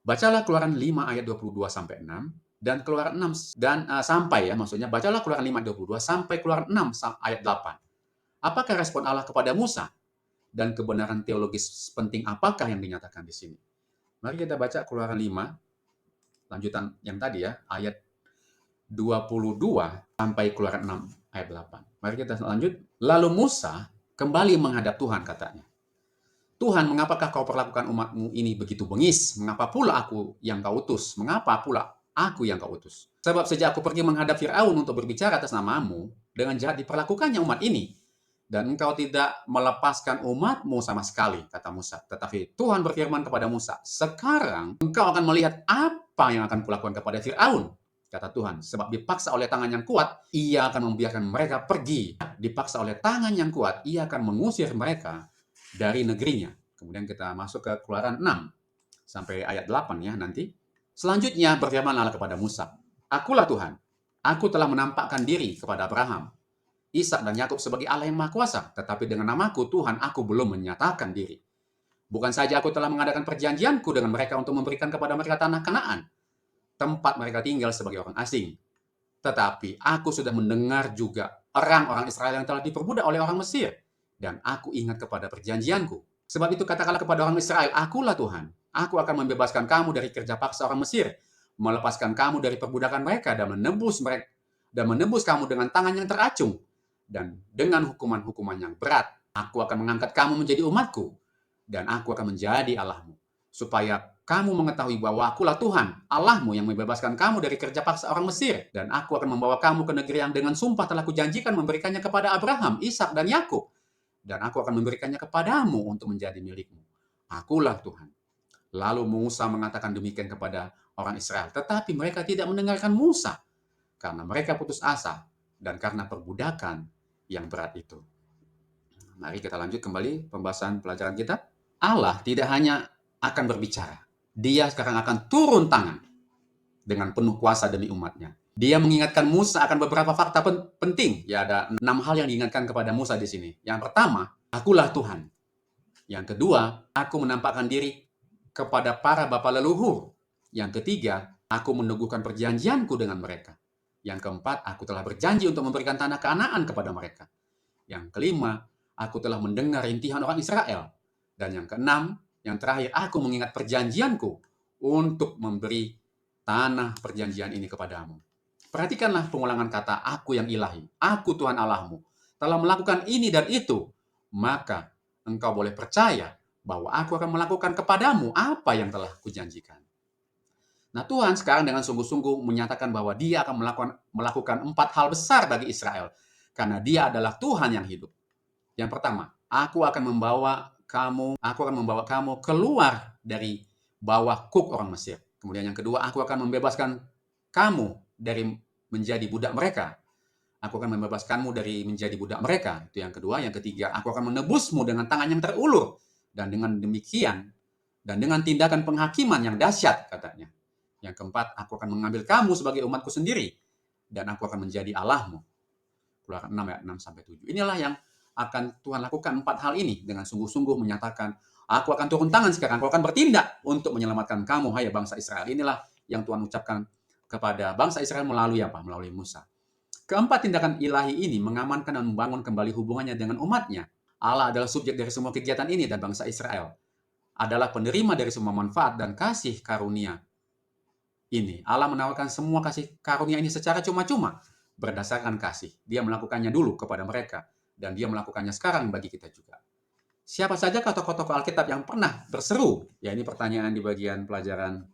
bacalah Keluaran 5 ayat 22-6 dan Keluaran 6 dan bacalah Keluaran 5 ayat 22 sampai Keluaran 6 ayat 8. Apakah respon Allah kepada Musa dan kebenaran teologis penting apakah yang dinyatakan di sini? Mari kita baca Keluaran 5 lanjutan yang tadi ya, ayat 22 sampai Keluaran 6 ayat 8. Mari kita lanjut. Lalu Musa kembali menghadap Tuhan, katanya. Tuhan, mengapakah kau perlakukan umatmu ini begitu bengis? Mengapa pula aku yang kau utus? Mengapa pula aku yang kau utus? Sebab sejak aku pergi menghadap Fir'aun untuk berbicara atas namamu, dengan jahat diperlakukannya umat ini. Dan engkau tidak melepaskan umatmu sama sekali, kata Musa. Tetapi Tuhan berfirman kepada Musa, sekarang engkau akan melihat apa yang akan kulakukan kepada Fir'aun, kata Tuhan. Sebab dipaksa oleh tangan yang kuat, ia akan membiarkan mereka pergi. Dipaksa oleh tangan yang kuat, ia akan mengusir mereka dari negerinya. Kemudian kita masuk ke Keluaran 6 sampai ayat 8 ya nanti. Selanjutnya berfirman Allah kepada Musa, Akulah Tuhan, aku telah menampakkan diri kepada Abraham, Ishak dan Yakub sebagai Allah yang Maha Kuasa, tetapi dengan namaku Tuhan aku belum menyatakan diri. Bukan saja aku telah mengadakan perjanjianku dengan mereka untuk memberikan kepada mereka tanah Kanaan, tempat mereka tinggal sebagai orang asing. Tetapi aku sudah mendengar juga orang-orang Israel yang telah diperbudak oleh orang Mesir. Dan aku ingat kepada perjanjianku. Sebab itu katakanlah kepada orang Israel, akulah Tuhan. Aku akan membebaskan kamu dari kerja paksa orang Mesir, melepaskan kamu dari perbudakan mereka dan menebus kamu dengan tangan yang teracung dan dengan hukuman-hukuman yang berat. Aku akan mengangkat kamu menjadi umatku dan aku akan menjadi Allahmu, supaya kamu mengetahui bahwa akulah Tuhan, Allahmu yang membebaskan kamu dari kerja paksa orang Mesir. Dan aku akan membawa kamu ke negeri yang dengan sumpah telah kujanjikan memberikannya kepada Abraham, Ishak dan Yakub. Dan aku akan memberikannya kepadamu untuk menjadi milikmu. Akulah Tuhan. Lalu Musa mengatakan demikian kepada orang Israel. Tetapi mereka tidak mendengarkan Musa, karena mereka putus asa dan karena perbudakan yang berat itu. Mari kita lanjut kembali pembahasan pelajaran kita. Allah tidak hanya akan berbicara, Dia sekarang akan turun tangan dengan penuh kuasa demi umatnya. Dia mengingatkan Musa akan beberapa fakta penting. Ya, ada 6 hal yang diingatkan kepada Musa di sini. Yang pertama, akulah Tuhan. Yang kedua, aku menampakkan diri kepada para bapa leluhur. Yang ketiga, aku meneguhkan perjanjianku dengan mereka. Yang keempat, aku telah berjanji untuk memberikan tanah Kanaan kepada mereka. Yang kelima, aku telah mendengar rintihan orang Israel. Dan yang keenam, yang terakhir, aku mengingat perjanjianku untuk memberi tanah perjanjian ini kepadamu. Perhatikanlah pengulangan kata aku yang ilahi, aku Tuhan Allahmu, telah melakukan ini dan itu, maka engkau boleh percaya bahwa aku akan melakukan kepadamu apa yang telah kujanjikan. Nah, Tuhan sekarang dengan sungguh-sungguh menyatakan bahwa Dia akan melakukan 4 hal besar bagi Israel, karena Dia adalah Tuhan yang hidup. Yang pertama, aku akan membawa kamu keluar dari bawah kuk orang Mesir. Kemudian yang kedua, aku akan membebaskan kamu dari menjadi budak mereka. Aku akan membebaskanmu dari menjadi budak mereka. Itu yang kedua. Yang ketiga, aku akan menebusmu dengan tangan yang terulur. Dan dengan demikian, dan dengan tindakan penghakiman yang dahsyat, katanya. Yang keempat, aku akan mengambil kamu sebagai umatku sendiri. Dan aku akan menjadi Allahmu. Keluaran 6 ayat 6-7. Inilah yang akan Tuhan lakukan 4 hal ini dengan sungguh-sungguh menyatakan, aku akan turun tangan sekarang, aku akan bertindak untuk menyelamatkan kamu, hai bangsa Israel. Inilah yang Tuhan ucapkan kepada bangsa Israel melalui apa? Melalui Musa. Keempat, tindakan ilahi ini mengamankan dan membangun kembali hubungannya dengan umatnya. Allah adalah subjek dari semua kegiatan ini dan bangsa Israel adalah penerima dari semua manfaat dan kasih karunia ini. Allah menawarkan semua kasih karunia ini secara cuma-cuma berdasarkan kasih. Dia melakukannya dulu kepada mereka dan Dia melakukannya sekarang bagi kita juga. Siapa saja tokoh-tokoh Alkitab yang pernah berseru? Ya, ini pertanyaan di bagian pelajaran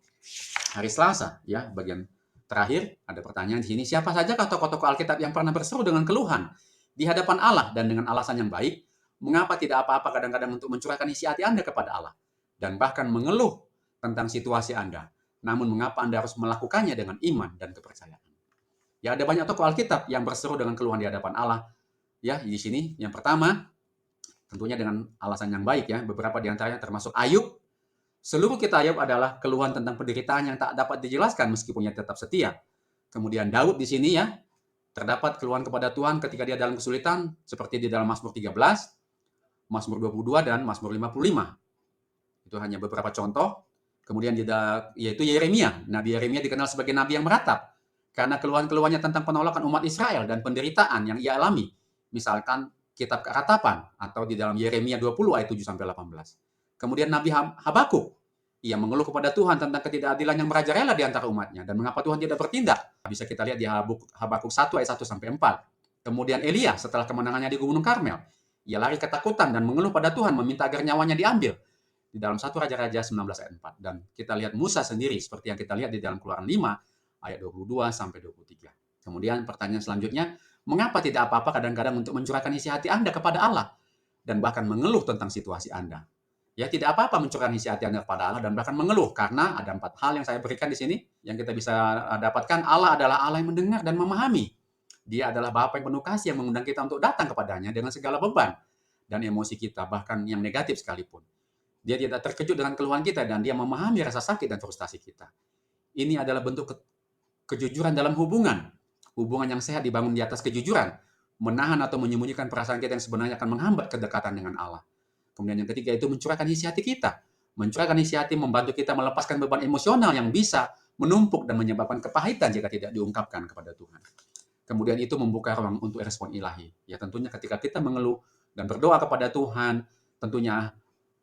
hari Selasa, ya, bagian terakhir ada pertanyaan di sini. Siapa saja tokoh-tokoh Alkitab yang pernah berseru dengan keluhan di hadapan Allah dan dengan alasan yang baik, mengapa tidak apa-apa kadang-kadang untuk mencurahkan isi hati Anda kepada Allah dan bahkan mengeluh tentang situasi Anda. Namun mengapa Anda harus melakukannya dengan iman dan kepercayaan? Ya, ada banyak tokoh Alkitab yang berseru dengan keluhan di hadapan Allah. Ya, di sini yang pertama tentunya dengan alasan yang baik, ya. Beberapa di antaranya termasuk Ayub. Seluruh kitab Ayub adalah keluhan tentang penderitaan yang tak dapat dijelaskan meskipun ia tetap setia. Kemudian Daud di sini, ya, terdapat keluhan kepada Tuhan ketika dia dalam kesulitan seperti di dalam Mazmur 13, Mazmur 22 dan Mazmur 55. Itu hanya beberapa contoh. Kemudian yaitu Yeremia. Nabi Yeremia dikenal sebagai nabi yang meratap karena keluhan-keluhannya tentang penolakan umat Israel dan penderitaan yang ia alami. Misalkan kitab Keratapan atau di dalam Yeremia 20 ayat 7-18. Kemudian Nabi Habakuk, ia mengeluh kepada Tuhan tentang ketidakadilan yang merajalela di antara umatnya dan mengapa Tuhan tidak bertindak. Bisa kita lihat di Habakuk 1 ayat 1-4. Kemudian Elia setelah kemenangannya di Gunung Karmel, ia lari ketakutan dan mengeluh pada Tuhan meminta agar nyawanya diambil. Di dalam 1 Raja-Raja 19 ayat 4. Dan kita lihat Musa sendiri seperti yang kita lihat di dalam Keluaran 5 ayat 22-23. Kemudian pertanyaan selanjutnya, mengapa tidak apa-apa kadang-kadang untuk mencurahkan isi hati Anda kepada Allah dan bahkan mengeluh tentang situasi Anda? Ya, tidak apa-apa mencurahkan isi hati Anda kepada Allah dan bahkan mengeluh, karena ada 4 hal yang saya berikan di sini yang kita bisa dapatkan. Allah adalah Allah yang mendengar dan memahami. Dia adalah Bapa yang penuh kasih yang mengundang kita untuk datang kepadanya dengan segala beban dan emosi kita, bahkan yang negatif sekalipun. Dia tidak terkejut dengan keluhan kita dan Dia memahami rasa sakit dan frustasi kita. Ini adalah bentuk kejujuran dalam hubungan. Hubungan yang sehat dibangun di atas kejujuran, menahan atau menyembunyikan perasaan kita yang sebenarnya akan menghambat kedekatan dengan Allah. Kemudian yang ketiga itu mencurahkan isi hati kita. Mencurahkan isi hati membantu kita melepaskan beban emosional yang bisa menumpuk dan menyebabkan kepahitan jika tidak diungkapkan kepada Tuhan. Kemudian itu membuka ruang untuk respon ilahi. Ya tentunya ketika kita mengeluh dan berdoa kepada Tuhan, tentunya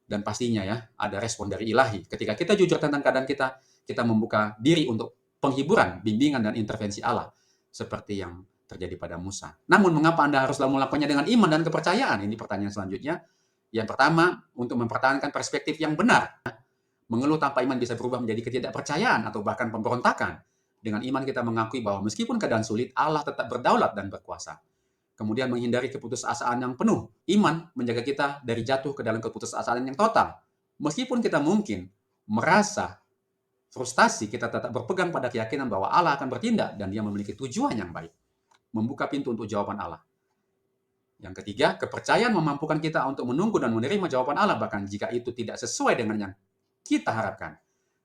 dan pastinya ya ada respon dari ilahi. Ketika kita jujur tentang keadaan kita, kita membuka diri untuk penghiburan, bimbingan, dan intervensi Allah. Seperti yang terjadi pada Musa. Namun mengapa Anda harus melakukannya dengan iman dan kepercayaan? Ini pertanyaan selanjutnya. Yang pertama, untuk mempertahankan perspektif yang benar. Mengeluh tanpa iman bisa berubah menjadi ketidakpercayaan atau bahkan pemberontakan. Dengan iman kita mengakui bahwa meskipun keadaan sulit, Allah tetap berdaulat dan berkuasa. Kemudian menghindari keputusasaan yang penuh. Iman menjaga kita dari jatuh ke dalam keputusasaan yang total. Meskipun kita mungkin merasa frustasi, kita tetap berpegang pada keyakinan bahwa Allah akan bertindak dan Dia memiliki tujuan yang baik. Membuka pintu untuk jawaban Allah. Yang ketiga, kepercayaan memampukan kita untuk menunggu dan menerima jawaban Allah bahkan jika itu tidak sesuai dengan yang kita harapkan.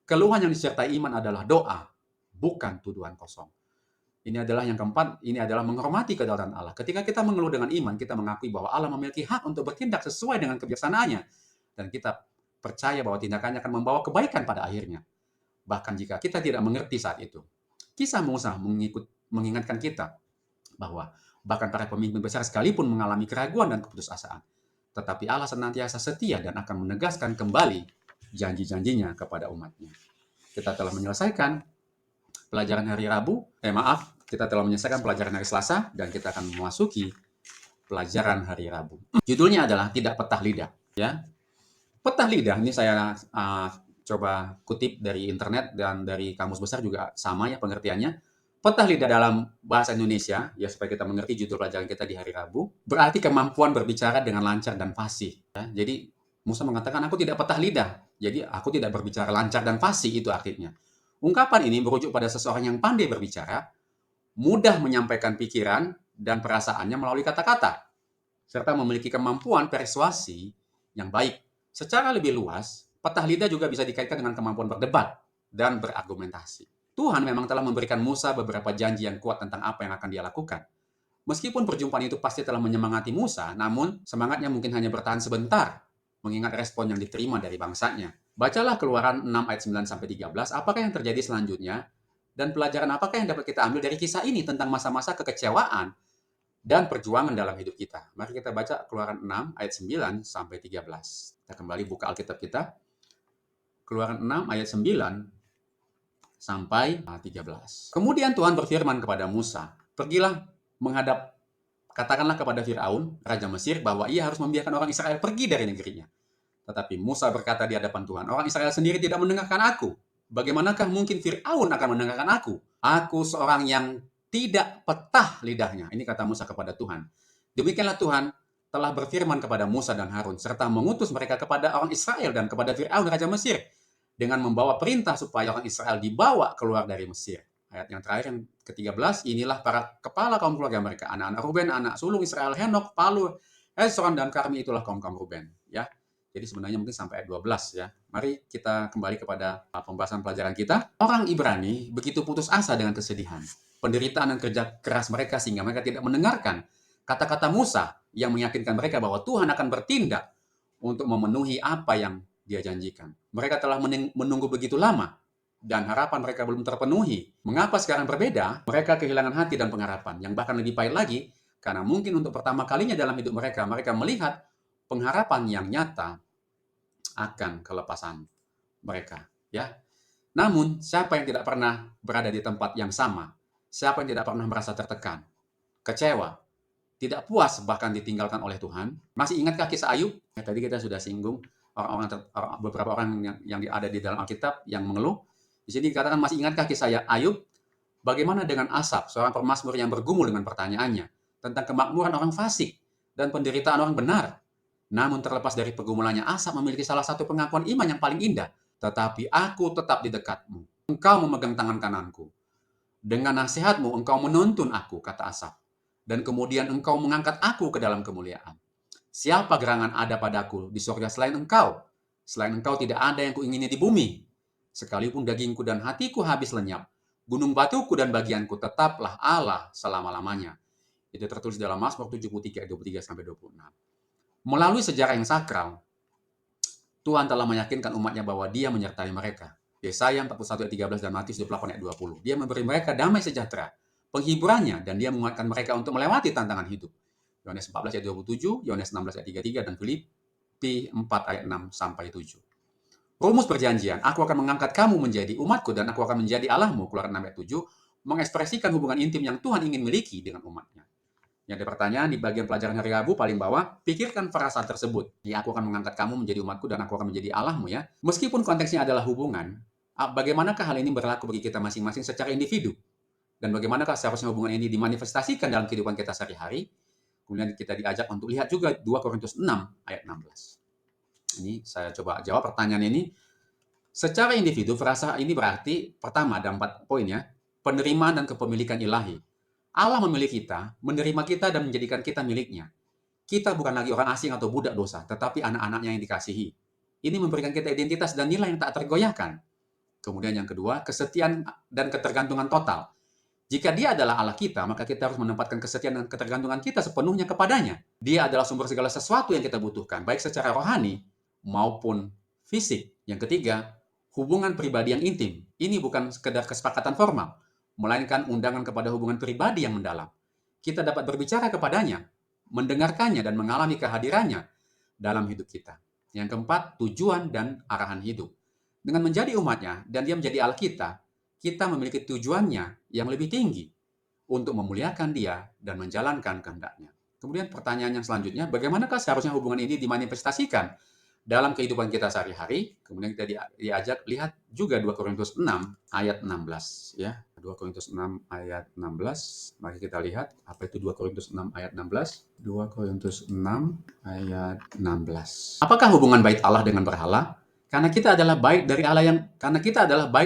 Keluhan yang disertai iman adalah doa, bukan tuduhan kosong. Ini adalah yang keempat, ini adalah menghormati kedaulatan Allah. Ketika kita mengeluh dengan iman, kita mengakui bahwa Allah memiliki hak untuk bertindak sesuai dengan kebijaksanaannya. Dan kita percaya bahwa tindakannya akan membawa kebaikan pada akhirnya. Bahkan jika kita tidak mengerti saat itu. Kisah Musa mengingatkan kita bahwa bahkan para pemimpin besar sekalipun mengalami keraguan dan keputusasaan. Tetapi Allah senantiasa setia dan akan menegaskan kembali janji-janjinya kepada umatnya. Kita telah menyelesaikan pelajaran hari Rabu. Kita telah menyelesaikan pelajaran hari Selasa dan kita akan memasuki pelajaran hari Rabu. Judulnya adalah tidak petah lidah. Ya, petah lidah ini saya coba kutip dari internet dan dari kamus besar juga sama ya pengertiannya. Petah lidah dalam bahasa Indonesia, ya supaya kita mengerti judul pelajaran kita di hari Rabu, berarti kemampuan berbicara dengan lancar dan fasih. Ya, jadi Musa mengatakan, aku tidak petah lidah. Jadi aku tidak berbicara lancar dan fasih, itu artinya. Ungkapan ini merujuk pada seseorang yang pandai berbicara, mudah menyampaikan pikiran dan perasaannya melalui kata-kata, serta memiliki kemampuan persuasi yang baik. Secara lebih luas, petah lidah juga bisa dikaitkan dengan kemampuan berdebat dan berargumentasi. Tuhan memang telah memberikan Musa beberapa janji yang kuat tentang apa yang akan dia lakukan. Meskipun perjumpaan itu pasti telah menyemangati Musa, namun semangatnya mungkin hanya bertahan sebentar, mengingat respon yang diterima dari bangsanya. Bacalah Keluaran 6 ayat 9-13, apakah yang terjadi selanjutnya, dan pelajaran apakah yang dapat kita ambil dari kisah ini tentang masa-masa kekecewaan dan perjuangan dalam hidup kita. Mari kita baca Keluaran 6 ayat 9-13. Kita kembali buka Alkitab kita. Keluaran 6 ayat 9 sampai 13. Kemudian Tuhan berfirman kepada Musa, pergilah menghadap, katakanlah kepada Firaun, Raja Mesir, bahwa ia harus membiarkan orang Israel pergi dari negerinya. Tetapi Musa berkata di hadapan Tuhan, orang Israel sendiri tidak mendengarkan aku. Bagaimanakah mungkin Firaun akan mendengarkan aku? Aku seorang yang tidak petah lidahnya. Ini kata Musa kepada Tuhan. Demikianlah Tuhan telah berfirman kepada Musa dan Harun, serta mengutus mereka kepada orang Israel dan kepada Firaun, Raja Mesir, dengan membawa perintah supaya orang Israel dibawa keluar dari Mesir. Ayat yang terakhir, yang ke-13, inilah para kepala kaum keluarga mereka. Anak-anak Ruben, anak sulung Israel, Henok, Palu, Hezron, dan Karmi, itulah kaum-kaum Ruben. Ya. Jadi sebenarnya mungkin sampai ayat 12 ya. Mari kita kembali kepada pembahasan pelajaran kita. Orang Ibrani begitu putus asa dengan kesedihan, penderitaan dan kerja keras mereka sehingga mereka tidak mendengarkan kata-kata Musa yang meyakinkan mereka bahwa Tuhan akan bertindak untuk memenuhi apa yang dia janjikan. Mereka telah menunggu begitu lama dan harapan mereka belum terpenuhi. Mengapa sekarang berbeda? Mereka kehilangan hati dan pengharapan. Yang bahkan lebih pahit lagi, karena mungkin untuk pertama kalinya dalam hidup mereka, mereka melihat pengharapan yang nyata akan kelepasan mereka. Ya. Namun, siapa yang tidak pernah berada di tempat yang sama? Siapa yang tidak pernah merasa tertekan, kecewa, tidak puas bahkan ditinggalkan oleh Tuhan? Masih ingatkah kisah Ayub? Ya, tadi kita sudah singgung beberapa orang yang ada di dalam Alkitab yang mengeluh. Di sini dikatakan, masih ingatkah kisah Ayub? Bagaimana dengan Asaf, seorang pemazmur yang bergumul dengan pertanyaannya tentang kemakmuran orang fasik dan penderitaan orang benar? Namun terlepas dari pergumulannya, Asaf memiliki salah satu pengakuan iman yang paling indah. Tetapi aku tetap di dekatmu. Engkau memegang tangan kananku. Dengan nasihatmu engkau menuntun aku, kata Asaf. Dan kemudian engkau mengangkat aku ke dalam kemuliaan. Siapa gerangan ada padaku di surga selain engkau? Selain engkau tidak ada yang kuingini di bumi. Sekalipun dagingku dan hatiku habis lenyap, gunung batuku dan bagianku tetaplah Allah selama-lamanya. Itu tertulis dalam Mazmur 73 ayat 23-26. Melalui sejarah yang sakral, Tuhan telah meyakinkan umatnya bahwa Dia menyertai mereka. Yesaya 41 ayat 13 dan Matius 28 ayat 20. Dia memberi mereka damai sejahtera, penghiburannya, dan Dia menguatkan mereka untuk melewati tantangan hidup. Yohanes 14 ayat 27, Yohanes 16 ayat 33, dan Filipi 4 ayat 6 sampai 7. Rumus perjanjian, aku akan mengangkat kamu menjadi umatku dan aku akan menjadi Allahmu, Keluaran 6 ayat 7, mengekspresikan hubungan intim yang Tuhan ingin miliki dengan umatnya. Yang ada pertanyaan di bagian pelajaran hari Rabu paling bawah, pikirkan frasa tersebut. Ya, aku akan mengangkat kamu menjadi umatku dan aku akan menjadi Allahmu ya. Meskipun konteksnya adalah hubungan, bagaimanakah hal ini berlaku bagi kita masing-masing secara individu? Dan bagaimanakah seharusnya hubungan ini dimanifestasikan dalam kehidupan kita sehari-hari? Kemudian kita diajak untuk lihat juga 2 Korintus 6 ayat 16. Ini saya coba jawab pertanyaan ini. Secara individu, frasa ini berarti, pertama ada 4 poin ya, penerimaan dan kepemilikan ilahi. Allah memilih kita, menerima kita, dan menjadikan kita miliknya. Kita bukan lagi orang asing atau budak dosa, tetapi anak-anaknya yang dikasihi. Ini memberikan kita identitas dan nilai yang tak tergoyahkan. Kemudian yang kedua, kesetiaan dan ketergantungan total. Jika Dia adalah Allah kita, maka kita harus menempatkan kesetiaan dan ketergantungan kita sepenuhnya kepadanya. Dia adalah sumber segala sesuatu yang kita butuhkan, baik secara rohani maupun fisik. Yang ketiga, hubungan pribadi yang intim. Ini bukan sekedar kesepakatan formal, melainkan undangan kepada hubungan pribadi yang mendalam. Kita dapat berbicara kepadanya, mendengarkannya, dan mengalami kehadirannya dalam hidup kita. Yang keempat, tujuan dan arahan hidup. Dengan menjadi umatnya dan Dia menjadi Allah kita memiliki tujuannya yang lebih tinggi untuk memuliakan Dia dan menjalankan kehendak-Nya. Kemudian pertanyaan yang selanjutnya, bagaimanakah seharusnya hubungan ini dimanifestasikan dalam kehidupan kita sehari-hari? Kemudian kita diajak lihat juga 2 Korintus 6 ayat 16 ya. 2 Korintus 6 ayat 16. Mari kita lihat apa itu 2 Korintus 6 ayat 16. 2 Korintus 6 ayat 16. Apakah hubungan baik Allah dengan berhala? Karena kita adalah baik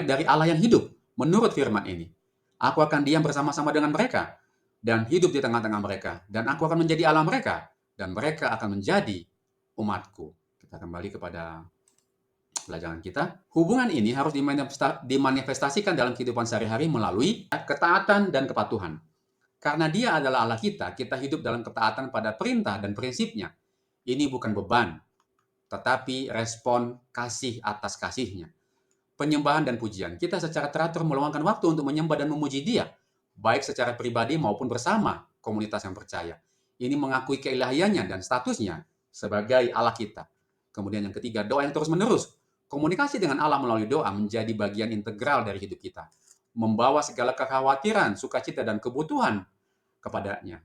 dari Allah yang hidup. Menurut firman ini, aku akan diam bersama-sama dengan mereka dan hidup di tengah-tengah mereka, dan aku akan menjadi Allah mereka dan mereka akan menjadi umatku. Kita kembali kepada pelajaran kita. Hubungan ini harus dimanifestasikan dalam kehidupan sehari-hari melalui ketaatan dan kepatuhan. Karena Dia adalah Allah kita hidup dalam ketaatan pada perintah dan prinsipnya. Ini bukan beban, tetapi respon kasih atas kasih-Nya. Penyembahan dan pujian. Kita secara teratur meluangkan waktu untuk menyembah dan memuji Dia, baik secara pribadi maupun bersama komunitas yang percaya. Ini mengakui keilahiannya dan statusnya sebagai Allah kita. Kemudian yang ketiga, doa yang terus-menerus. Komunikasi dengan Allah melalui doa menjadi bagian integral dari hidup kita. Membawa segala kekhawatiran, sukacita, dan kebutuhan kepadanya.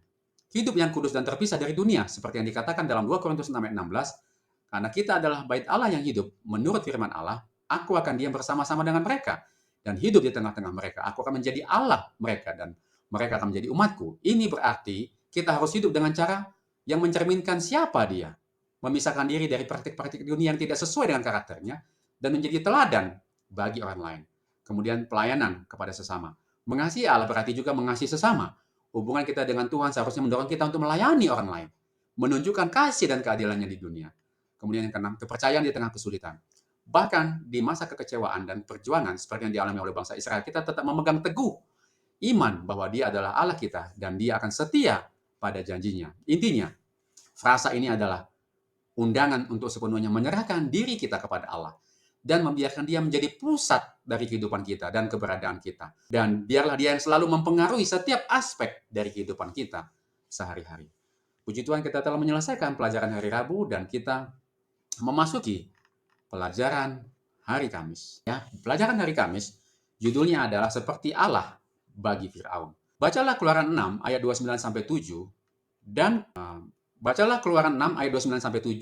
Hidup yang kudus dan terpisah dari dunia, seperti yang dikatakan dalam 2 Korintus 6 ayat 16, karena kita adalah bait Allah yang hidup, menurut firman Allah, aku akan diam bersama-sama dengan mereka dan hidup di tengah-tengah mereka. Aku akan menjadi Allah mereka dan mereka akan menjadi umatku. Ini berarti kita harus hidup dengan cara yang mencerminkan siapa Dia. Memisahkan diri dari praktik-praktik dunia yang tidak sesuai dengan karakternya dan menjadi teladan bagi orang lain. Kemudian pelayanan kepada sesama. Mengasihi Allah berarti juga mengasihi sesama. Hubungan kita dengan Tuhan seharusnya mendorong kita untuk melayani orang lain. Menunjukkan kasih dan keadilannya di dunia. Kemudian yang keenam, kepercayaan di tengah kesulitan. Bahkan di masa kekecewaan dan perjuangan seperti yang dialami oleh bangsa Israel, kita tetap memegang teguh iman bahwa Dia adalah Allah kita dan Dia akan setia pada janjinya. Intinya, frasa ini adalah undangan untuk sepenuhnya menyerahkan diri kita kepada Allah dan membiarkan Dia menjadi pusat dari kehidupan kita dan keberadaan kita. Dan biarlah Dia yang selalu mempengaruhi setiap aspek dari kehidupan kita sehari-hari. Puji Tuhan, kita telah menyelesaikan pelajaran hari Rabu dan kita memasuki pelajaran hari Kamis. Ya, pelajaran hari Kamis judulnya adalah seperti Allah bagi Firaun. Bacalah Keluaran 6 ayat 29 sampai 7 dan bacalah Keluaran 6 ayat 29 sampai 7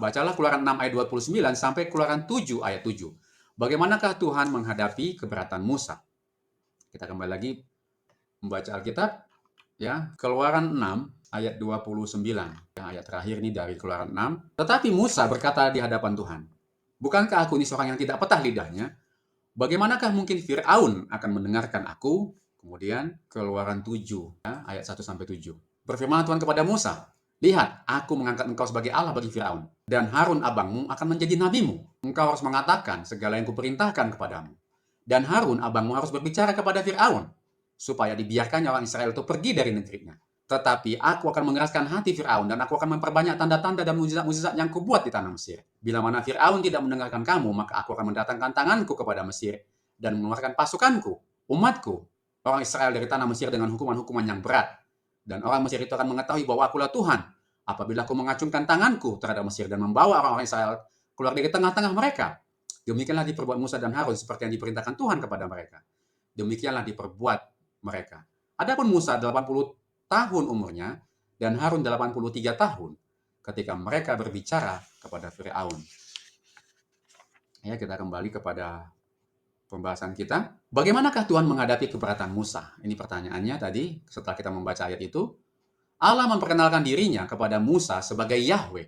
bacalah Keluaran 6 ayat 29 sampai Keluaran 7 ayat 7. Bagaimanakah Tuhan menghadapi keberatan Musa? Kita kembali lagi membaca Alkitab ya, Keluaran 6 ayat 29. Ayat terakhir ini dari Keluaran 6. Tetapi Musa berkata di hadapan Tuhan, bukankah aku ini seorang yang tidak petah lidahnya? Bagaimanakah mungkin Fir'aun akan mendengarkan aku? Kemudian Keluaran 7 ya, ayat 1 sampai 7. Berfirman Tuhan kepada Musa, lihat, aku mengangkat engkau sebagai Allah bagi Fir'aun, dan Harun abangmu akan menjadi nabimu. Engkau harus mengatakan segala yang kuperintahkan kepadamu. Dan Harun abangmu harus berbicara kepada Fir'aun, supaya dibiarkannya orang Israel itu pergi dari negerinya. Tetapi aku akan mengeraskan hati Firaun dan aku akan memperbanyak tanda-tanda dan mukjizat-mukjizat yang kubuat di tanah Mesir. Bila mana Firaun tidak mendengarkan kamu, maka aku akan mendatangkan tanganku kepada Mesir dan mengeluarkan pasukanku, umatku, orang Israel dari tanah Mesir dengan hukuman-hukuman yang berat. Dan orang Mesir itu akan mengetahui bahwa akulah Tuhan apabila aku mengacungkan tanganku terhadap Mesir dan membawa orang-orang Israel keluar dari tengah-tengah mereka. Demikianlah diperbuat Musa dan Harun seperti yang diperintahkan Tuhan kepada mereka. Demikianlah diperbuat mereka. Adapun Musa 80 tahun umurnya dan Harun 83 tahun ketika mereka berbicara kepada Firaun. Ya, kita kembali kepada pembahasan kita. Bagaimanakah Tuhan menghadapi keberatan Musa? Ini pertanyaannya tadi setelah kita membaca ayat itu. Allah memperkenalkan dirinya kepada Musa sebagai Yahweh,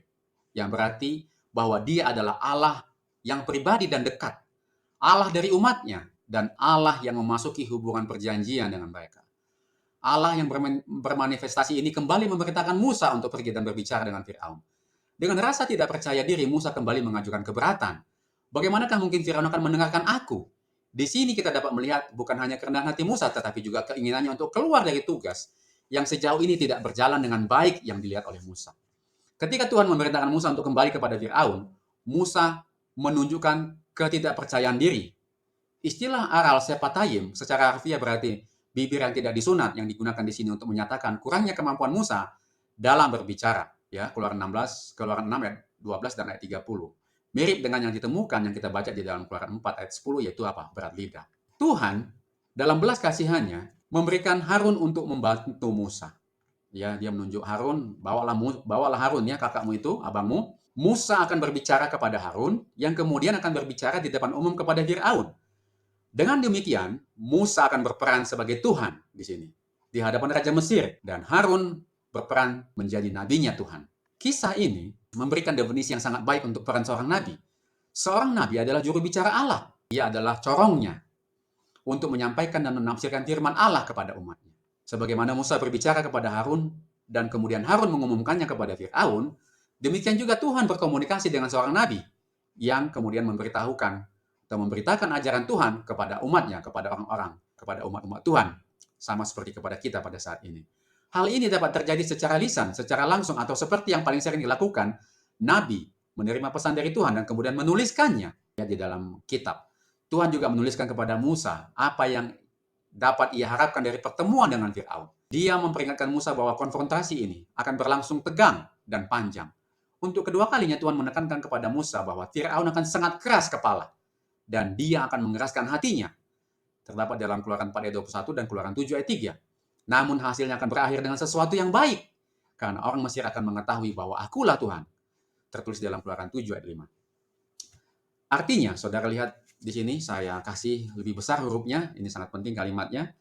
yang berarti bahwa dia adalah Allah yang pribadi dan dekat, Allah dari umatnya, dan Allah yang memasuki hubungan perjanjian dengan mereka. Allah yang bermanifestasi ini kembali memerintahkan Musa untuk pergi dan berbicara dengan Firaun. Dengan rasa tidak percaya diri, Musa kembali mengajukan keberatan. Bagaimanakah mungkin Firaun akan mendengarkan aku? Di sini kita dapat melihat bukan hanya kerendahan hati Musa, tetapi juga keinginannya untuk keluar dari tugas yang sejauh ini tidak berjalan dengan baik yang dilihat oleh Musa. Ketika Tuhan memerintahkan Musa untuk kembali kepada Firaun, Musa menunjukkan ketidakpercayaan diri. Istilah aral sepatayim secara harfiah berarti bibir yang tidak disunat, yang digunakan di sini untuk menyatakan kurangnya kemampuan Musa dalam berbicara. Ya, Keluaran 16, Keluaran 6 ayat 12 dan ayat 30. Mirip dengan yang ditemukan yang kita baca di dalam Keluaran 4 ayat 10, yaitu apa? Berat lidah. Tuhan dalam belas kasihannya memberikan Harun untuk membantu Musa. Ya, dia menunjuk Harun, bawalah Harun ya, kakakmu itu, abangmu. Musa akan berbicara kepada Harun, yang kemudian akan berbicara di depan umum kepada Firaun. Dengan demikian, Musa akan berperan sebagai Tuhan di sini, di hadapan Raja Mesir, dan Harun berperan menjadi nabinya Tuhan. Kisah ini memberikan definisi yang sangat baik untuk peran seorang nabi. Seorang nabi adalah juru bicara Allah. Ia adalah corongnya untuk menyampaikan dan menafsirkan firman Allah kepada umatnya. Sebagaimana Musa berbicara kepada Harun, dan kemudian Harun mengumumkannya kepada Firaun, demikian juga Tuhan berkomunikasi dengan seorang nabi, yang kemudian memberitahukan atau memberitakan ajaran Tuhan kepada umatnya, kepada orang-orang, kepada umat-umat Tuhan, sama seperti kepada kita pada saat ini. Hal ini dapat terjadi secara lisan, secara langsung, atau seperti yang paling sering dilakukan, Nabi menerima pesan dari Tuhan dan kemudian menuliskannya ya, di dalam kitab. Tuhan juga menuliskan kepada Musa apa yang dapat ia harapkan dari pertemuan dengan Firaun. Dia memperingatkan Musa bahwa konfrontasi ini akan berlangsung tegang dan panjang. Untuk kedua kalinya Tuhan menekankan kepada Musa bahwa Firaun akan sangat keras kepala dan dia akan mengeraskan hatinya. Terdapat dalam Keluaran 4 ayat 21 dan Keluaran 7 ayat 3. Namun hasilnya akan berakhir dengan sesuatu yang baik, karena orang Mesir akan mengetahui bahwa akulah Tuhan. Tertulis dalam Keluaran 7 ayat 5. Artinya, saudara lihat di sini saya kasih lebih besar hurufnya, ini sangat penting kalimatnya.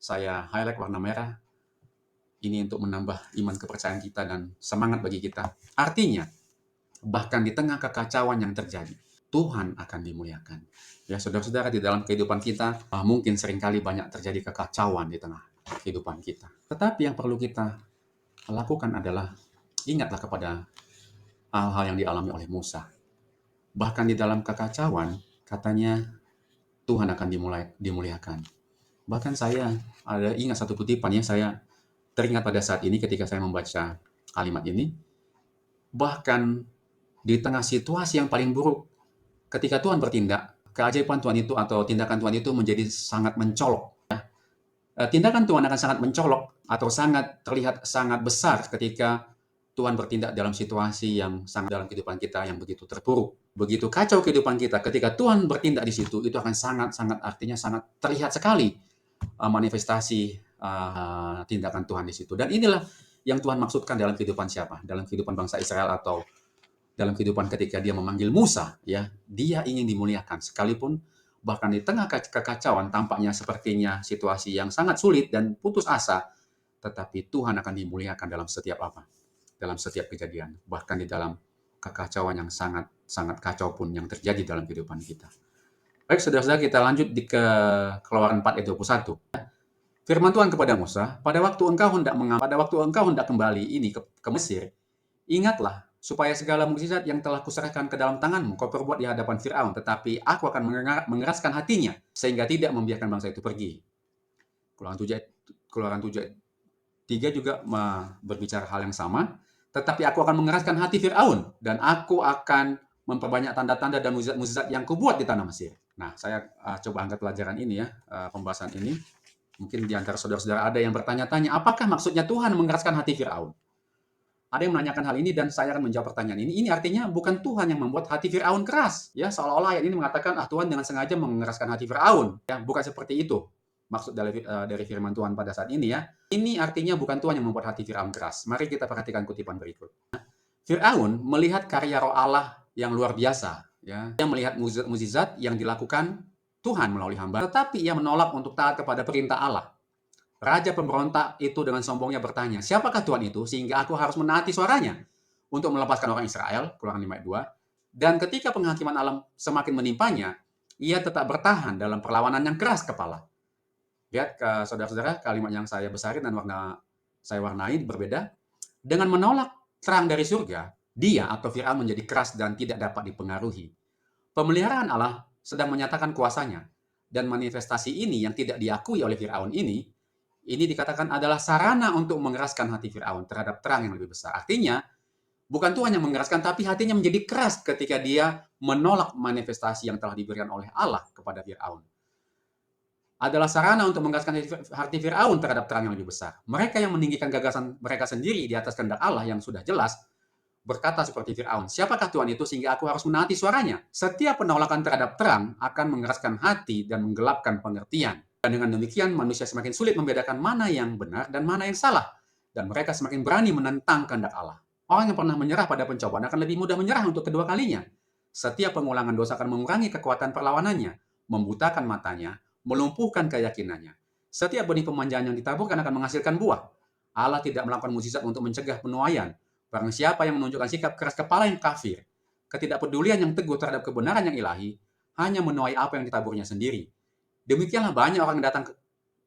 Saya highlight warna merah. Ini untuk menambah iman kepercayaan kita dan semangat bagi kita. Artinya, bahkan di tengah kekacauan yang terjadi, Tuhan akan dimuliakan. Ya, saudara-saudara, di dalam kehidupan kita mungkin seringkali banyak terjadi kekacauan di tengah kehidupan kita. Tetapi yang perlu kita lakukan adalah ingatlah kepada hal-hal yang dialami oleh Musa. Bahkan di dalam kekacauan, katanya Tuhan akan dimuliakan. Bahkan saya ada ingat satu kutipan ya, saya teringat pada saat ini ketika saya membaca kalimat ini. Bahkan di tengah situasi yang paling buruk, ketika Tuhan bertindak, keajaiban Tuhan itu atau tindakan Tuhan itu menjadi sangat mencolok. Tindakan Tuhan akan sangat mencolok atau sangat terlihat sangat besar ketika Tuhan bertindak dalam situasi yang sangat dalam kehidupan kita yang begitu terpuruk. Begitu kacau kehidupan kita, ketika Tuhan bertindak di situ, itu akan sangat-sangat artinya sangat terlihat sekali manifestasi tindakan Tuhan di situ. Dan inilah yang Tuhan maksudkan dalam kehidupan siapa? Dalam kehidupan bangsa Israel atau dalam kehidupan ketika dia memanggil Musa, ya, dia ingin dimuliakan sekalipun bahkan di tengah kekacauan tampaknya sepertinya situasi yang sangat sulit dan putus asa, tetapi Tuhan akan dimuliakan dalam setiap apa? Dalam setiap kejadian, bahkan di dalam kekacauan yang sangat kacau pun yang terjadi dalam kehidupan kita. Baik, saudara-saudara, kita lanjut di Keluaran 4 ayat 21. Firman Tuhan kepada Musa, pada waktu engkau hendak kembali ini ke Mesir, ingatlah supaya segala mukjizat yang telah kuserahkan ke dalam tanganmu kau perbuat di hadapan Firaun, tetapi aku akan mengeraskan hatinya sehingga tidak membiarkan bangsa itu pergi. Keluaran 7 ayat 3 juga berbicara hal yang sama, tetapi aku akan mengeraskan hati Firaun dan aku akan memperbanyak tanda-tanda dan mukjizat-mukjizat yang kubuat di tanah Mesir. Nah, saya coba angkat pelajaran ini ya, pembahasan ini. Mungkin di antara saudara-saudara ada yang bertanya-tanya, apakah maksudnya Tuhan mengeraskan hati Firaun? Ada yang menanyakan hal ini dan saya akan menjawab pertanyaan ini. Ini artinya bukan Tuhan yang membuat hati Firaun keras, ya seolah-olah ayat ini mengatakan Tuhan dengan sengaja mengeraskan hati Firaun, ya bukan seperti itu maksud dari firman Tuhan pada saat ini ya. Ini artinya bukan Tuhan yang membuat hati Firaun keras. Mari kita perhatikan kutipan berikut. Firaun melihat karya Roh Allah yang luar biasa, ya. Dia melihat mukjizat yang dilakukan Tuhan melalui hamba, tetapi ia menolak untuk taat kepada perintah Allah. Raja pemberontak itu dengan sombongnya bertanya, siapakah Tuhan itu sehingga aku harus menaati suaranya untuk melepaskan orang Israel, Keluaran 5 ayat 2. Dan ketika penghakiman alam semakin menimpanya, ia tetap bertahan dalam perlawanan yang keras kepala. Lihat saudara-saudara, kalimat yang saya besarin dan saya warnai berbeda. Dengan menolak terang dari surga, dia atau Firaun menjadi keras dan tidak dapat dipengaruhi. Pemeliharaan Allah sedang menyatakan kuasanya, dan manifestasi ini yang tidak diakui oleh Firaun ini dikatakan adalah sarana untuk mengeraskan hati Firaun terhadap terang yang lebih besar. Artinya, bukan Tuhan yang mengeraskan, tapi hatinya menjadi keras ketika dia menolak manifestasi yang telah diberikan oleh Allah kepada Firaun. Adalah sarana untuk mengeraskan hati Firaun terhadap terang yang lebih besar. Mereka yang meninggikan gagasan mereka sendiri di atas kehendak Allah yang sudah jelas, berkata seperti Firaun, siapakah Tuhan itu sehingga aku harus menaati suaranya? Setiap penolakan terhadap terang akan mengeraskan hati dan menggelapkan pengertian. Dan dengan demikian manusia semakin sulit membedakan mana yang benar dan mana yang salah. Dan mereka semakin berani menentang kehendak Allah. Orang yang pernah menyerah pada pencobaan akan lebih mudah menyerah untuk kedua kalinya. Setiap pengulangan dosa akan mengurangi kekuatan perlawanannya, membutakan matanya, melumpuhkan keyakinannya. Setiap benih pemanjaan yang ditaburkan akan menghasilkan buah. Allah tidak melakukan mukjizat untuk mencegah penuaian. Barang siapa yang menunjukkan sikap keras kepala yang kafir, ketidakpedulian yang teguh terhadap kebenaran yang ilahi, hanya menuai apa yang ditaburnya sendiri. Demikianlah banyak orang yang datang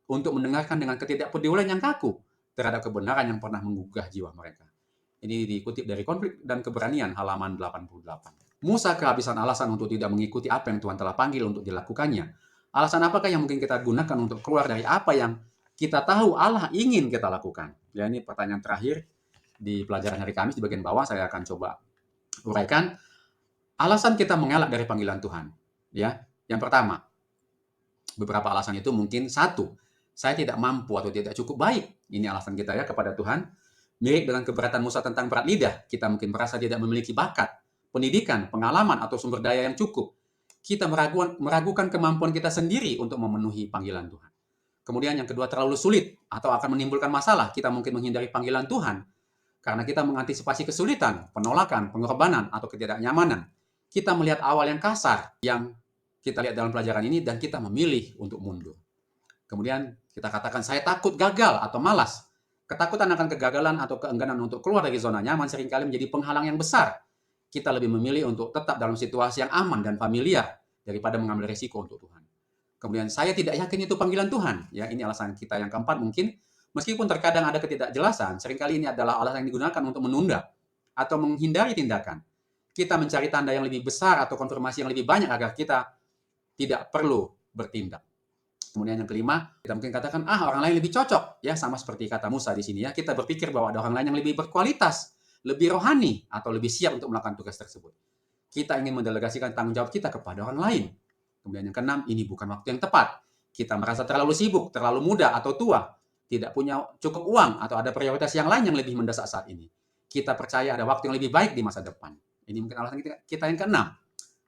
untuk mendengarkan dengan ketidakpedulian yang kaku terhadap kebenaran yang pernah menggugah jiwa mereka. Ini dikutip dari Konflik dan Keberanian halaman 88. Musa kehabisan alasan untuk tidak mengikuti apa yang Tuhan telah panggil untuk dilakukannya. Alasan apakah yang mungkin kita gunakan untuk keluar dari apa yang kita tahu Allah ingin kita lakukan? Ya, ini pertanyaan terakhir di pelajaran hari Kamis di bagian bawah saya akan coba uraikan. Alasan kita mengelak dari panggilan Tuhan. Ya, yang pertama, beberapa alasan itu mungkin satu, saya tidak mampu atau tidak cukup baik. Ini alasan kita ya kepada Tuhan. Mirip dengan keberatan Musa tentang berat lidah, kita mungkin merasa tidak memiliki bakat, pendidikan, pengalaman, atau sumber daya yang cukup. Kita meragukan kemampuan kita sendiri untuk memenuhi panggilan Tuhan. Kemudian yang kedua, terlalu sulit atau akan menimbulkan masalah. Kita mungkin menghindari panggilan Tuhan karena kita mengantisipasi kesulitan, penolakan, pengorbanan, atau ketidaknyamanan. Kita melihat awal yang kasar yang kita lihat dalam pelajaran ini dan kita memilih untuk mundur. Kemudian kita katakan, saya takut gagal atau malas. Ketakutan akan kegagalan atau keengganan untuk keluar dari zona nyaman seringkali menjadi penghalang yang besar. Kita lebih memilih untuk tetap dalam situasi yang aman dan familiar daripada mengambil risiko untuk Tuhan. Kemudian saya tidak yakin itu panggilan Tuhan. Ya, ini alasan kita yang keempat mungkin. Meskipun terkadang ada ketidakjelasan, seringkali ini adalah alasan yang digunakan untuk menunda atau menghindari tindakan. Kita mencari tanda yang lebih besar atau konfirmasi yang lebih banyak agar kita tidak perlu bertindak. Kemudian yang kelima, kita mungkin katakan, orang lain lebih cocok. Ya, sama seperti kata Musa di sini ya. Kita berpikir bahwa ada orang lain yang lebih berkualitas, lebih rohani, atau lebih siap untuk melakukan tugas tersebut. Kita ingin mendelegasikan tanggung jawab kita kepada orang lain. Kemudian yang keenam, ini bukan waktu yang tepat. Kita merasa terlalu sibuk, terlalu muda atau tua, tidak punya cukup uang, atau ada prioritas yang lain yang lebih mendesak saat ini. Kita percaya ada waktu yang lebih baik di masa depan. Ini mungkin alasan kita yang keenam.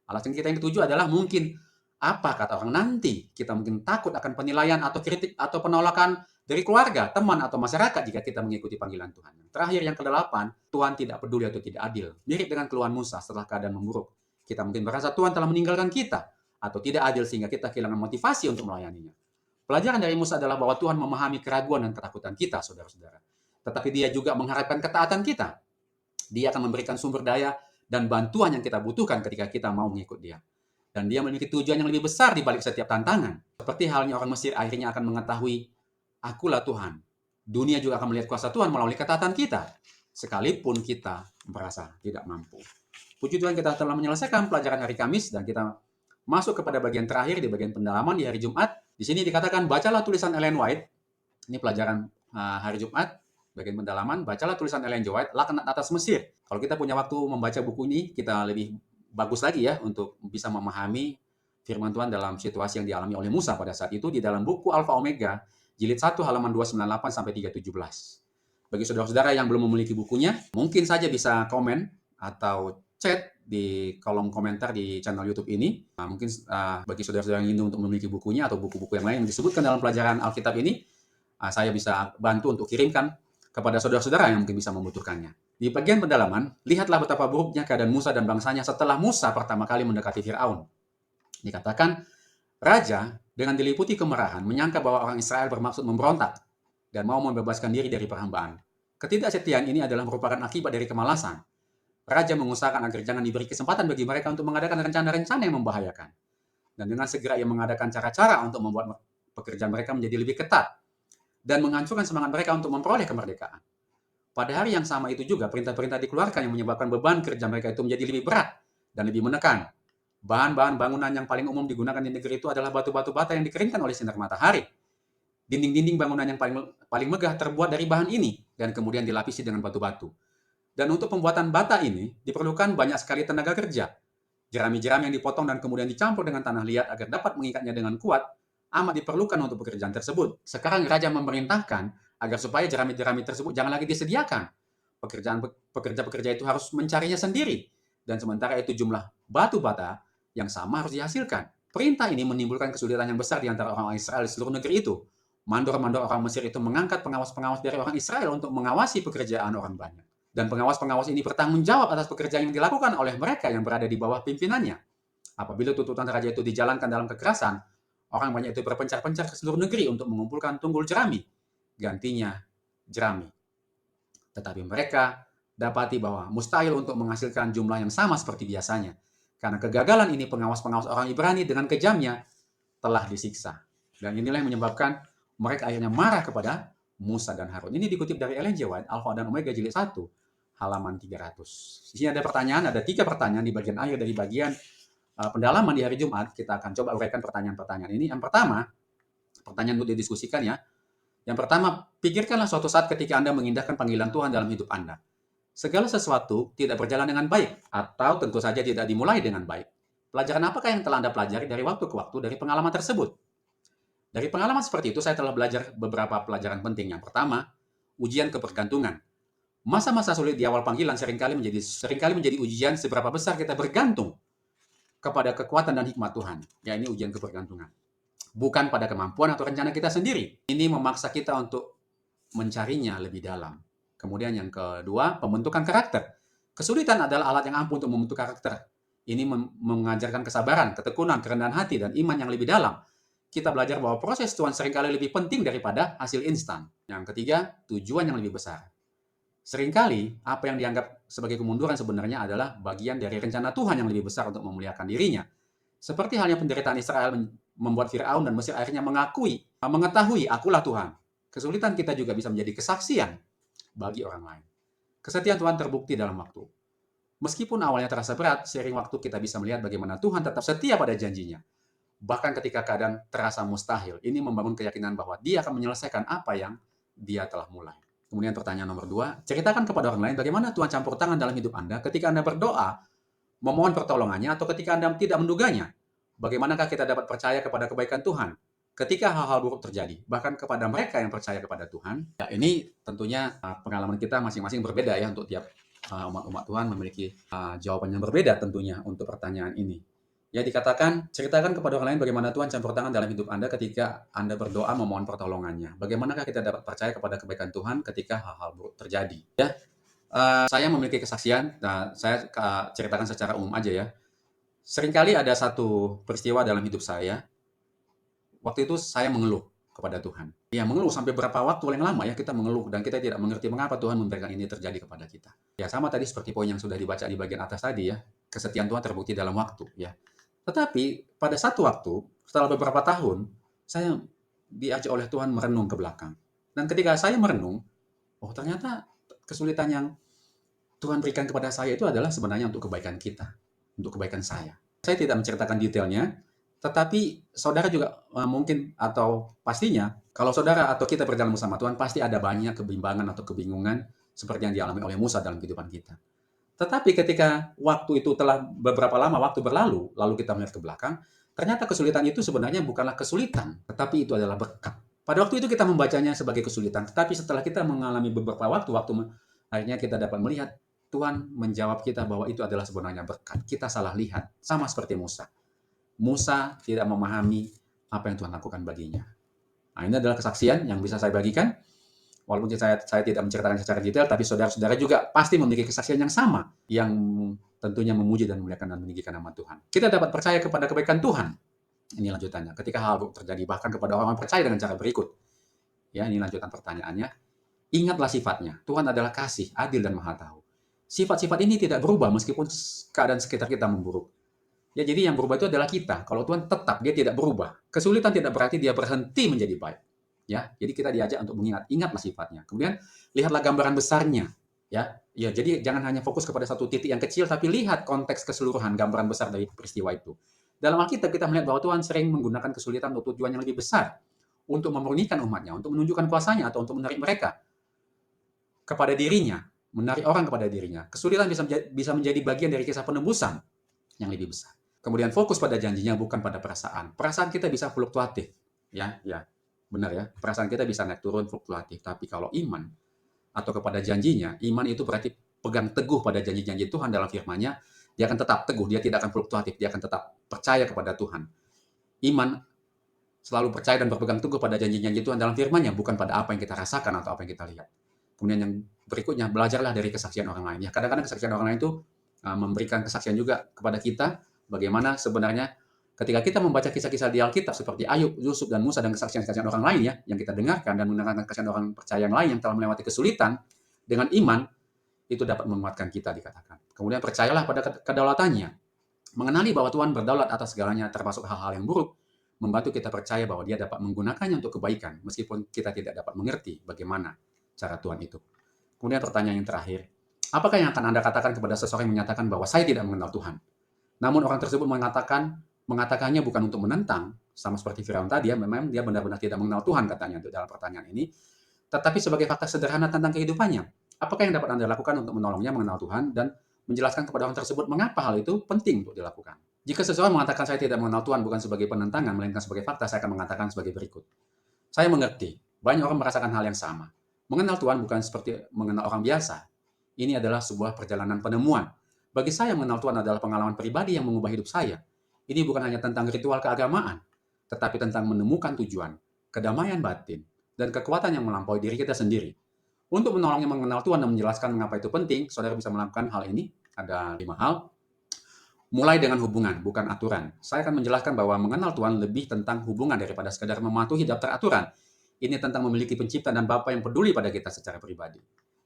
Alasan kita yang ketujuh adalah mungkin apa kata orang nanti. Kita mungkin takut akan penilaian atau kritik atau penolakan dari keluarga, teman, atau masyarakat jika kita mengikuti panggilan Tuhan. Terakhir yang kedelapan, Tuhan tidak peduli atau tidak adil. Mirip dengan keluhan Musa setelah keadaan memburuk. Kita mungkin merasa Tuhan telah meninggalkan kita atau tidak adil sehingga kita kehilangan motivasi untuk melayaninya. Pelajaran dari Musa adalah bahwa Tuhan memahami keraguan dan ketakutan kita, saudara-saudara. Tetapi dia juga mengharapkan ketaatan kita. Dia akan memberikan sumber daya dan bantuan yang kita butuhkan ketika kita mau mengikut dia. Dan dia memiliki tujuan yang lebih besar di balik setiap tantangan. Seperti halnya orang Mesir akhirnya akan mengetahui, akulah Tuhan. Dunia juga akan melihat kuasa Tuhan melalui ketaatan kita. Sekalipun kita merasa tidak mampu. Puji Tuhan, kita telah menyelesaikan pelajaran hari Kamis dan kita masuk kepada bagian terakhir di bagian pendalaman di hari Jumat. Di sini dikatakan, bacalah tulisan Ellen White. Ini pelajaran hari Jumat. Bagian pendalaman, bacalah tulisan Ellen G. White, Laknat Atas Mesir. Kalau kita punya waktu membaca buku ini, kita lebih bagus lagi ya untuk bisa memahami firman Tuhan dalam situasi yang dialami oleh Musa pada saat itu di dalam buku Alfa Omega, jilid 1 halaman 298 sampai 317. Bagi saudara-saudara yang belum memiliki bukunya, mungkin saja bisa komen atau chat di kolom komentar di channel YouTube ini. Nah, mungkin bagi saudara-saudara yang ingin untuk memiliki bukunya atau buku-buku yang lain yang disebutkan dalam pelajaran Alkitab ini, saya bisa bantu untuk kirimkan kepada saudara-saudara yang mungkin bisa membutuhkannya. Di bagian pendalaman, lihatlah betapa buruknya keadaan Musa dan bangsanya setelah Musa pertama kali mendekati Fir'aun. Dikatakan, raja dengan diliputi kemarahan menyangka bahwa orang Israel bermaksud memberontak dan mau membebaskan diri dari perhambaan. Ketidaksetiaan ini adalah merupakan akibat dari kemalasan. Raja mengusahakan agar jangan diberi kesempatan bagi mereka untuk mengadakan rencana-rencana yang membahayakan. Dan dengan segera ia mengadakan cara-cara untuk membuat pekerjaan mereka menjadi lebih ketat dan menghancurkan semangat mereka untuk memperoleh kemerdekaan. Pada hari yang sama itu juga perintah-perintah dikeluarkan yang menyebabkan beban kerja mereka itu menjadi lebih berat dan lebih menekan. Bahan-bahan bangunan yang paling umum digunakan di negeri itu adalah batu-batu bata yang dikeringkan oleh sinar matahari. Dinding-dinding bangunan yang paling megah terbuat dari bahan ini dan kemudian dilapisi dengan batu-batu. Dan untuk pembuatan bata ini diperlukan banyak sekali tenaga kerja. Jerami-jerami yang dipotong dan kemudian dicampur dengan tanah liat agar dapat mengikatnya dengan kuat amat diperlukan untuk pekerjaan tersebut. Sekarang raja memerintahkan agar supaya jerami-jerami tersebut jangan lagi disediakan. Pekerja-pekerja itu harus mencarinya sendiri. Dan sementara itu jumlah batu bata yang sama harus dihasilkan. Perintah ini menimbulkan kesulitan yang besar di antara orang Israel di seluruh negeri itu. Mandor-mandor orang Mesir itu mengangkat pengawas-pengawas dari orang Israel untuk mengawasi pekerjaan orang banyak. Dan pengawas-pengawas ini bertanggung jawab atas pekerjaan yang dilakukan oleh mereka yang berada di bawah pimpinannya. Apabila tuntutan raja itu dijalankan dalam kekerasan, orang banyak itu berpencar-pencar ke seluruh negeri untuk mengumpulkan tunggul jerami. Gantinya jerami. Tetapi mereka dapati bahwa mustahil untuk menghasilkan jumlah yang sama seperti biasanya. Karena kegagalan ini pengawas-pengawas orang Ibrani dengan kejamnya telah disiksa. Dan inilah yang menyebabkan mereka akhirnya marah kepada Musa dan Harun. Ini dikutip dari Ellen G. White, Alfa dan Omega jilid 1, halaman 300. Di sini ada pertanyaan, ada 3 pertanyaan di bagian akhir dari bagian pendalaman di hari Jumat. Kita akan coba uraikan pertanyaan-pertanyaan ini. Yang pertama, pertanyaan untuk didiskusikan ya. Yang pertama, pikirkanlah suatu saat ketika Anda mengindahkan panggilan Tuhan dalam hidup Anda. Segala sesuatu tidak berjalan dengan baik, atau tentu saja tidak dimulai dengan baik. Pelajaran apakah yang telah Anda pelajari dari waktu ke waktu dari pengalaman tersebut? Dari pengalaman seperti itu, saya telah belajar beberapa pelajaran penting. Yang pertama, ujian kebergantungan. Masa-masa sulit di awal panggilan seringkali menjadi ujian seberapa besar kita bergantung kepada kekuatan dan hikmat Tuhan. Ya, ini ujian kebergantungan. Bukan pada kemampuan atau rencana kita sendiri. Ini memaksa kita untuk mencarinya lebih dalam. Kemudian yang kedua, pembentukan karakter. Kesulitan adalah alat yang ampuh untuk membentuk karakter. Ini mengajarkan kesabaran, ketekunan, kerendahan hati, dan iman yang lebih dalam. Kita belajar bahwa proses Tuhan seringkali lebih penting daripada hasil instan. Yang ketiga, tujuan yang lebih besar. Seringkali, apa yang dianggap sebagai kemunduran sebenarnya adalah bagian dari rencana Tuhan yang lebih besar untuk memuliakan dirinya. Seperti halnya penderitaan Israel membuat Fir'aun dan Mesir akhirnya mengetahui, akulah Tuhan. Kesulitan kita juga bisa menjadi kesaksian bagi orang lain. Kesetiaan Tuhan terbukti dalam waktu. Meskipun awalnya terasa berat, seiring waktu kita bisa melihat bagaimana Tuhan tetap setia pada janjinya. Bahkan ketika keadaan terasa mustahil, ini membangun keyakinan bahwa Dia akan menyelesaikan apa yang Dia telah mulai. Kemudian pertanyaan nomor 2, ceritakan kepada orang lain bagaimana Tuhan campur tangan dalam hidup Anda ketika Anda berdoa, memohon pertolongannya, atau ketika Anda tidak menduganya. Bagaimanakah kita dapat percaya kepada kebaikan Tuhan ketika hal-hal buruk terjadi, bahkan kepada mereka yang percaya kepada Tuhan? Ya, ini tentunya pengalaman kita masing-masing berbeda ya, untuk tiap umat-umat Tuhan memiliki jawaban yang berbeda tentunya untuk pertanyaan ini. Ya, dikatakan, ceritakan kepada orang lain bagaimana Tuhan campur tangan dalam hidup Anda ketika Anda berdoa memohon pertolongannya. Bagaimanakah kita dapat percaya kepada kebaikan Tuhan ketika hal-hal buruk terjadi? Ya, saya memiliki kesaksian, saya ceritakan secara umum aja ya. Seringkali ada satu peristiwa dalam hidup saya, waktu itu saya mengeluh kepada Tuhan. Ya, mengeluh sampai berapa waktu yang lama ya kita mengeluh, dan kita tidak mengerti mengapa Tuhan memberikan ini terjadi kepada kita. Ya, sama tadi seperti poin yang sudah dibaca di bagian atas tadi ya, kesetiaan Tuhan terbukti dalam waktu ya. Tetapi pada satu waktu, setelah beberapa tahun, saya diajak oleh Tuhan merenung ke belakang. Dan ketika saya merenung, oh ternyata kesulitan yang Tuhan berikan kepada saya itu adalah sebenarnya untuk kebaikan kita, untuk kebaikan saya. Saya tidak menceritakan detailnya, Tetapi saudara juga mungkin atau pastinya kalau saudara atau kita berjalan bersama Tuhan pasti ada banyak kebimbangan atau kebingungan seperti yang dialami oleh Musa dalam kehidupan kita. Tetapi ketika waktu itu telah beberapa lama waktu berlalu, lalu kita melihat ke belakang, ternyata kesulitan itu sebenarnya bukanlah kesulitan, tetapi itu adalah berkat. Pada waktu itu kita membacanya sebagai kesulitan, tetapi setelah kita mengalami beberapa waktu akhirnya kita dapat melihat Tuhan menjawab kita bahwa itu adalah sebenarnya berkat. Kita salah lihat, sama seperti Musa. Musa tidak memahami apa yang Tuhan lakukan baginya. Nah, ini adalah kesaksian yang bisa saya bagikan. Walaupun saya tidak menceritakan secara detail, tapi saudara-saudara juga pasti memiliki kesaksian yang sama, yang tentunya memuji dan memuliakan dan meninggikan nama Tuhan. Kita dapat percaya kepada kebaikan Tuhan. Ini lanjutannya. Ketika hal buruk terjadi, bahkan kepada orang percaya dengan cara berikut. Ya, ini lanjutan pertanyaannya. Ingatlah sifatnya. Tuhan adalah kasih, adil, dan maha tahu. Sifat-sifat ini tidak berubah meskipun keadaan sekitar kita memburuk. Ya, jadi yang berubah itu adalah kita. Kalau Tuhan tetap, dia tidak berubah. Kesulitan tidak berarti dia berhenti menjadi baik. Ya, jadi kita diajak untuk ingatlah sifatnya. Kemudian lihatlah gambaran besarnya. Ya, jadi jangan hanya fokus kepada satu titik yang kecil, tapi lihat konteks keseluruhan gambaran besar dari peristiwa itu. Dalam Alkitab kita melihat bahwa Tuhan sering menggunakan kesulitan untuk tujuan yang lebih besar, untuk memurnikan umatnya, untuk menunjukkan kuasanya atau untuk menarik mereka kepada dirinya, menarik orang kepada dirinya. Kesulitan bisa menjadi bagian dari kisah penebusan yang lebih besar. Kemudian fokus pada janjinya bukan pada perasaan. Perasaan kita bisa fluktuatif, ya, benar ya. Perasaan kita bisa naik turun fluktuatif. Tapi kalau iman atau kepada janjinya, iman itu berarti pegang teguh pada janji-janji Tuhan dalam firman-Nya. Dia akan tetap teguh, dia tidak akan fluktuatif, dia akan tetap percaya kepada Tuhan. Iman selalu percaya dan berpegang teguh pada janji-janji Tuhan dalam firman-Nya, bukan pada apa yang kita rasakan atau apa yang kita lihat. Kemudian yang berikutnya, belajarlah dari kesaksian orang lain. Ya, kadang-kadang kesaksian orang lain itu memberikan kesaksian juga kepada kita bagaimana sebenarnya ketika kita membaca kisah-kisah di Alkitab seperti Ayub, Yusuf, dan Musa dan kesaksian-kesaksian orang lain ya yang kita dengarkan dan mendengarkan kesaksian orang percaya yang lain yang telah melewati kesulitan dengan iman itu dapat menguatkan kita dikatakan. Kemudian percayalah pada kedaulatannya. Mengenali bahwa Tuhan berdaulat atas segalanya termasuk hal-hal yang buruk membantu kita percaya bahwa dia dapat menggunakannya untuk kebaikan meskipun kita tidak dapat mengerti bagaimana cara Tuhan itu. Kemudian pertanyaan yang terakhir, apakah yang akan Anda katakan kepada seseorang yang menyatakan bahwa saya tidak mengenal Tuhan? Namun orang tersebut mengatakannya bukan untuk menentang, sama seperti Firaun tadi ya, memang dia benar-benar tidak mengenal Tuhan katanya untuk dalam pertanyaan ini, tetapi sebagai fakta sederhana tentang kehidupannya. Apakah yang dapat Anda lakukan untuk menolongnya mengenal Tuhan dan menjelaskan kepada orang tersebut mengapa hal itu penting untuk dilakukan? Jika seseorang mengatakan saya tidak mengenal Tuhan bukan sebagai penentangan, melainkan sebagai fakta, saya akan mengatakan sebagai berikut. Saya mengerti, banyak orang merasakan hal yang sama. Mengenal Tuhan bukan seperti mengenal orang biasa. Ini adalah sebuah perjalanan penemuan. Bagi saya, mengenal Tuhan adalah pengalaman pribadi yang mengubah hidup saya. Ini bukan hanya tentang ritual keagamaan, tetapi tentang menemukan tujuan, kedamaian batin, dan kekuatan yang melampaui diri kita sendiri. Untuk menolongnya mengenal Tuhan dan menjelaskan mengapa itu penting, saudara bisa melakukan hal ini. Ada 5 hal. Mulai dengan hubungan, bukan aturan. Saya akan menjelaskan bahwa mengenal Tuhan lebih tentang hubungan daripada sekadar mematuhi daftar aturan. Ini tentang memiliki pencipta dan Bapa yang peduli pada kita secara pribadi.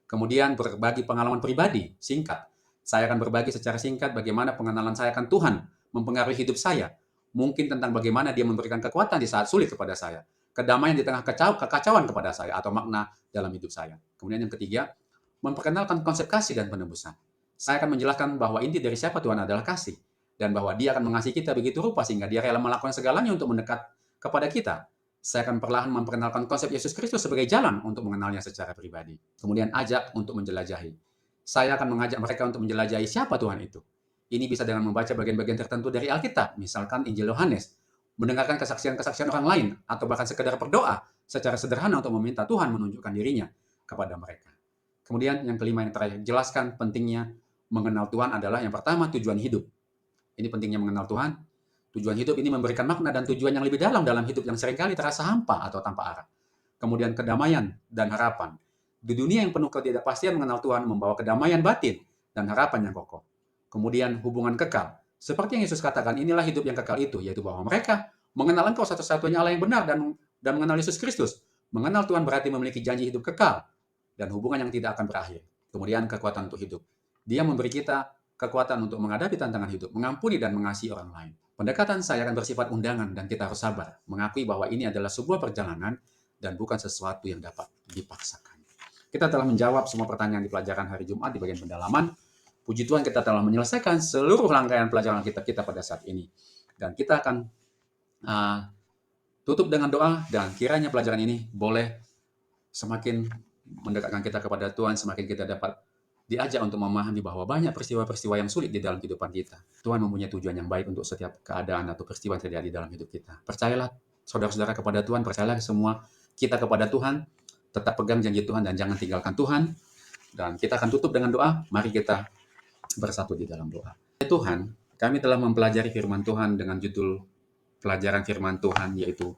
Kemudian berbagi pengalaman pribadi, singkat. Saya akan berbagi secara singkat bagaimana pengenalan saya akan Tuhan mempengaruhi hidup saya. Mungkin tentang bagaimana dia memberikan kekuatan di saat sulit kepada saya. Kedamaian di tengah kekacauan kepada saya atau makna dalam hidup saya. Kemudian yang ketiga, memperkenalkan konsep kasih dan penebusan. Saya akan menjelaskan bahwa inti dari siapa Tuhan adalah kasih. Dan bahwa dia akan mengasihi kita begitu rupa sehingga dia rela melakukan segalanya untuk mendekat kepada kita. Saya akan perlahan memperkenalkan konsep Yesus Kristus sebagai jalan untuk mengenalnya secara pribadi. Kemudian ajak untuk menjelajahi. Saya akan mengajak mereka untuk menjelajahi siapa Tuhan itu. Ini bisa dengan membaca bagian-bagian tertentu dari Alkitab, misalkan Injil Yohanes, mendengarkan kesaksian-kesaksian orang lain, atau bahkan sekedar berdoa secara sederhana untuk meminta Tuhan menunjukkan dirinya kepada mereka. Kemudian yang kelima yang terakhir, jelaskan pentingnya mengenal Tuhan adalah yang pertama tujuan hidup. Ini pentingnya mengenal Tuhan. Tujuan hidup ini memberikan makna dan tujuan yang lebih dalam hidup yang seringkali terasa hampa atau tanpa arah. Kemudian kedamaian dan harapan. Di dunia yang penuh ketidakpastian, mengenal Tuhan membawa kedamaian batin dan harapan yang kokoh. Kemudian hubungan kekal. Seperti yang Yesus katakan, inilah hidup yang kekal itu, yaitu bahwa mereka mengenal Engkau satu-satunya Allah yang benar dan mengenal Yesus Kristus. Mengenal Tuhan berarti memiliki janji hidup kekal dan hubungan yang tidak akan berakhir. Kemudian kekuatan untuk hidup. Dia memberi kita kekuatan untuk menghadapi tantangan hidup, mengampuni dan mengasihi orang lain. Pendekatan saya akan bersifat undangan dan kita harus sabar, mengakui bahwa ini adalah sebuah perjalanan dan bukan sesuatu yang dapat dipaksakan. Kita telah menjawab semua pertanyaan di pelajaran hari Jumat di bagian pendalaman. Puji Tuhan kita telah menyelesaikan seluruh rangkaian pelajaran kita pada saat ini. Dan kita akan uh, tutup dengan doa, dan kiranya pelajaran ini boleh semakin mendekatkan kita kepada Tuhan, semakin kita dapat diajak untuk memahami bahwa banyak peristiwa-peristiwa yang sulit di dalam kehidupan kita. Tuhan mempunyai tujuan yang baik untuk setiap keadaan atau peristiwa yang terjadi dalam hidup kita. Percayalah saudara-saudara kepada Tuhan, percayalah semua kita kepada Tuhan, tetap pegang janji Tuhan dan jangan tinggalkan Tuhan. Dan kita akan tutup dengan doa, mari kita bersatu di dalam doa. Tuhan, kami telah mempelajari firman Tuhan dengan judul pelajaran firman Tuhan, yaitu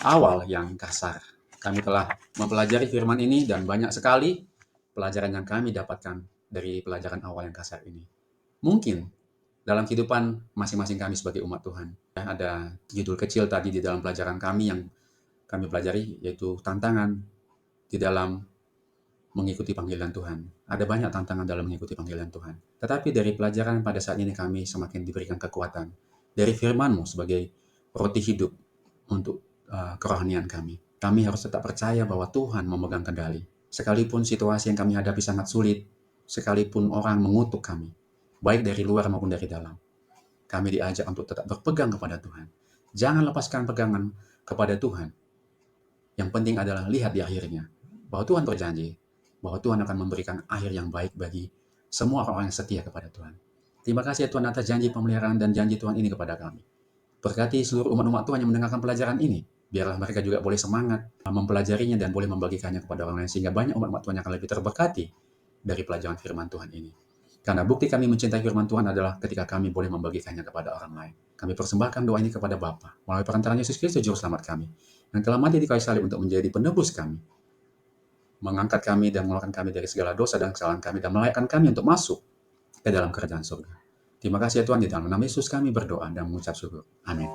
awal yang kasar. Kami telah mempelajari firman ini dan banyak sekali pelajaran yang kami dapatkan dari pelajaran awal yang kasar ini. Mungkin dalam kehidupan masing-masing kami sebagai umat Tuhan, ada judul kecil tadi di dalam pelajaran kami yang kami pelajari, yaitu tantangan di dalam mengikuti panggilan Tuhan. Ada banyak tantangan dalam mengikuti panggilan Tuhan. Tetapi dari pelajaran pada saat ini kami semakin diberikan kekuatan dari firman-Mu sebagai roti hidup untuk kerohanian kami. Kami harus tetap percaya bahwa Tuhan memegang kendali. Sekalipun situasi yang kami hadapi sangat sulit, sekalipun orang mengutuk kami, baik dari luar maupun dari dalam, kami diajak untuk tetap berpegang kepada Tuhan. Jangan lepaskan pegangan kepada Tuhan. Yang penting adalah lihat di akhirnya, bahwa Tuhan berjanji, bahwa Tuhan akan memberikan akhir yang baik bagi semua orang yang setia kepada Tuhan. Terima kasih Tuhan atas janji pemeliharaan dan janji Tuhan ini kepada kami. Berkati seluruh umat-umat Tuhan yang mendengarkan pelajaran ini. Biarlah mereka juga boleh semangat mempelajarinya dan boleh membagikannya kepada orang lain, sehingga banyak umat-umat Tuhan yang akan lebih terberkati dari pelajaran firman Tuhan ini. Karena bukti kami mencintai firman Tuhan adalah ketika kami boleh membagikannya kepada orang lain. Kami persembahkan doa ini kepada Bapa melalui perantaraan Yesus Kristus Juru Selamat kami, yang telah mati di kayu salib untuk menjadi penebus kami, mengangkat kami dan mengeluarkan kami dari segala dosa dan kesalahan kami, dan melayakkan kami untuk masuk ke dalam kerajaan surga. Terima kasih ya Tuhan, di dalam nama Yesus kami berdoa dan mengucap syukur. Amin.